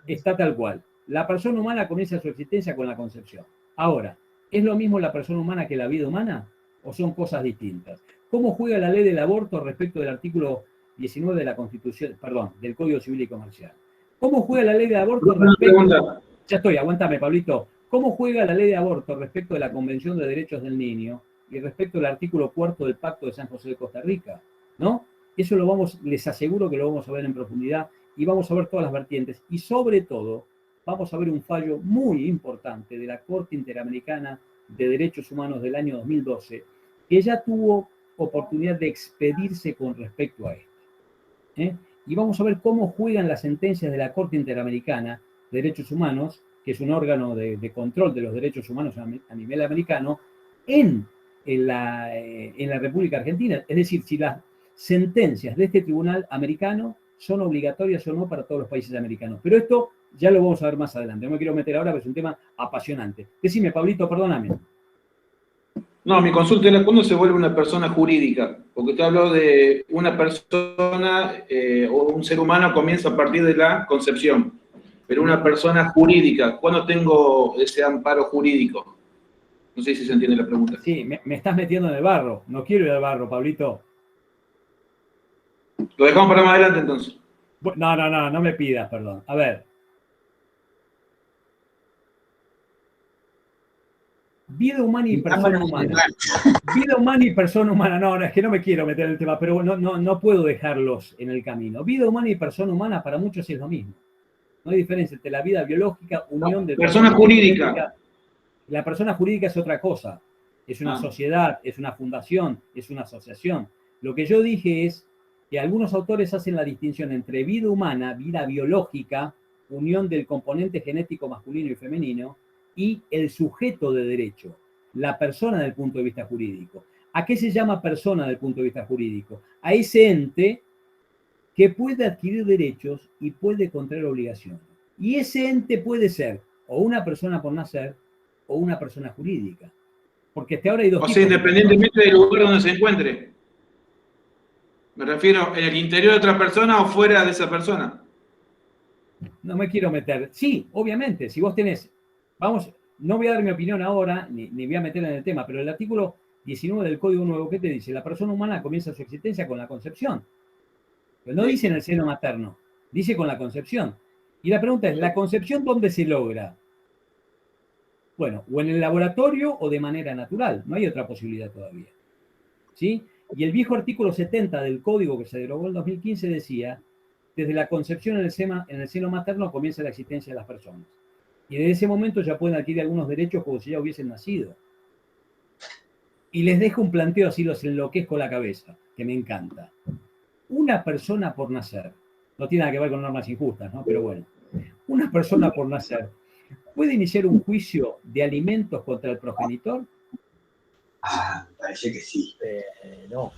está tal cual. La persona humana comienza su existencia con la concepción. Ahora, ¿es lo mismo la persona humana que la vida humana? ¿O son cosas distintas? ¿Cómo juega la ley del aborto respecto del artículo 19 de la Constitución, perdón, del Código Civil y Comercial? ¿Cómo juega la ley de aborto respecto... Ya estoy, aguántame, Pablito. ¿Cómo juega la ley de aborto respecto de la Convención de Derechos del Niño y respecto del artículo 4 del Pacto de San José de Costa Rica? ¿No? Eso les aseguro que lo vamos a ver en profundidad y vamos a ver todas las vertientes. Y sobre todo, vamos a ver un fallo muy importante de la Corte Interamericana de Derechos Humanos del año 2012, que ya tuvo oportunidad de expedirse con respecto a esto. Y vamos a ver cómo juegan las sentencias de la Corte Interamericana de Derechos Humanos, que es un órgano de control de los derechos humanos a nivel americano, en la República Argentina. Es decir, si las sentencias de este tribunal americano son obligatorias o no para todos los países americanos. Pero esto ya lo vamos a ver más adelante. No me quiero meter ahora, pero es un tema apasionante. Decime, Pablito, perdóname. No, mi consulta era cuándo se vuelve una persona jurídica, porque usted habló de una persona o un ser humano comienza a partir de la concepción, pero una persona jurídica, ¿cuándo tengo ese amparo jurídico? No sé si se entiende la pregunta. Sí, me estás metiendo en el barro. No quiero ir al barro, Pablito. Lo dejamos para más adelante entonces. No me pidas, perdón. A ver. Vida humana y persona humana. Vida humana y persona humana. No, es que no me quiero meter en el tema, pero no puedo dejarlos en el camino. Vida humana y persona humana para muchos es lo mismo. No hay diferencia entre la vida biológica, unión de... Persona jurídica. La persona jurídica es otra cosa. Es una sociedad, es una fundación, es una asociación. Lo que yo dije es que algunos autores hacen la distinción entre vida humana, vida biológica, unión del componente genético masculino y femenino, y el sujeto de derecho, la persona desde el punto de vista jurídico. ¿A qué se llama persona desde el punto de vista jurídico? A ese ente que puede adquirir derechos y puede contraer obligaciones. Y ese ente puede ser o una persona por nacer o una persona jurídica. Porque hasta ahora hay dos tipos. O sea, independientemente del lugar donde se encuentre. Me refiero, ¿en el interior de otra persona o fuera de esa persona? No me quiero meter. Sí, obviamente, si vos tenés... Vamos, no voy a dar mi opinión ahora, ni voy a meter en el tema, pero el artículo 19 del Código Nuevo, ¿qué te dice? La persona humana comienza su existencia con la concepción. Pero no dice en el seno materno, dice con la concepción. Y la pregunta es, ¿la concepción dónde se logra? Bueno, o en el laboratorio o de manera natural. No hay otra posibilidad todavía. ¿Sí? Y el viejo artículo 70 del Código que se derogó en 2015 decía, desde la concepción en el seno materno comienza la existencia de las personas. Y desde ese momento ya pueden adquirir algunos derechos como si ya hubiesen nacido. Y les dejo un planteo, así los enloquezco la cabeza, que me encanta. Una persona por nacer, no tiene nada que ver con normas injustas, ¿no? Pero bueno, una persona por nacer, ¿puede iniciar un juicio de alimentos contra el progenitor? Parece que sí. No.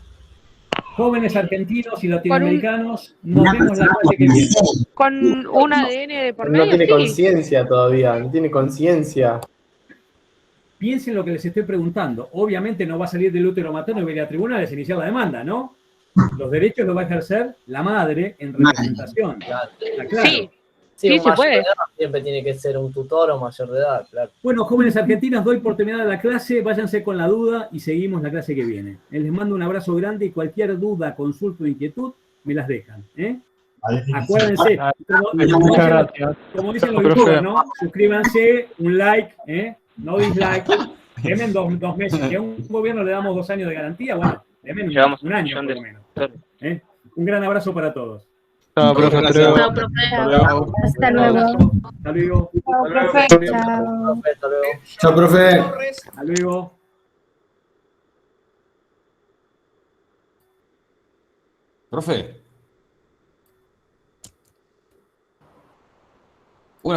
Jóvenes argentinos y latinoamericanos, nos vemos la clase que viene. Con un ADN de por medio. No tiene sí. conciencia todavía, no tiene conciencia. Piensen lo que les estoy preguntando. Obviamente no va a salir del útero materno y va a ir a tribunales a iniciar la demanda, ¿no? Los derechos los va a ejercer la madre en representación. Claro. ¿Está claro? Sí. Sí, Sí, un se mayor puede. de edad siempre tiene que ser un tutor o mayor de edad, claro. Bueno, jóvenes argentinos, doy por terminada la clase, váyanse con la duda y seguimos la clase que viene. Les mando un abrazo grande y cualquier duda, consulta o inquietud, me las dejan. Acuérdense, Muchas gracias. como dicen los youtubers, ¿no? Suscríbanse, un like, no dislike, denme 2 meses. Si a un gobierno le damos 2 años de garantía, bueno, llevamos un un año millón por de lo menos. suscriptores. ¿Eh? Un gran abrazo para todos. Chao, profe. Hasta luego. Chao, profe. Hasta Un luego. abrazo. Hasta luego. Chao, profe. Chao. Hasta luego. Chao, profe. Hasta luego. Profe. Una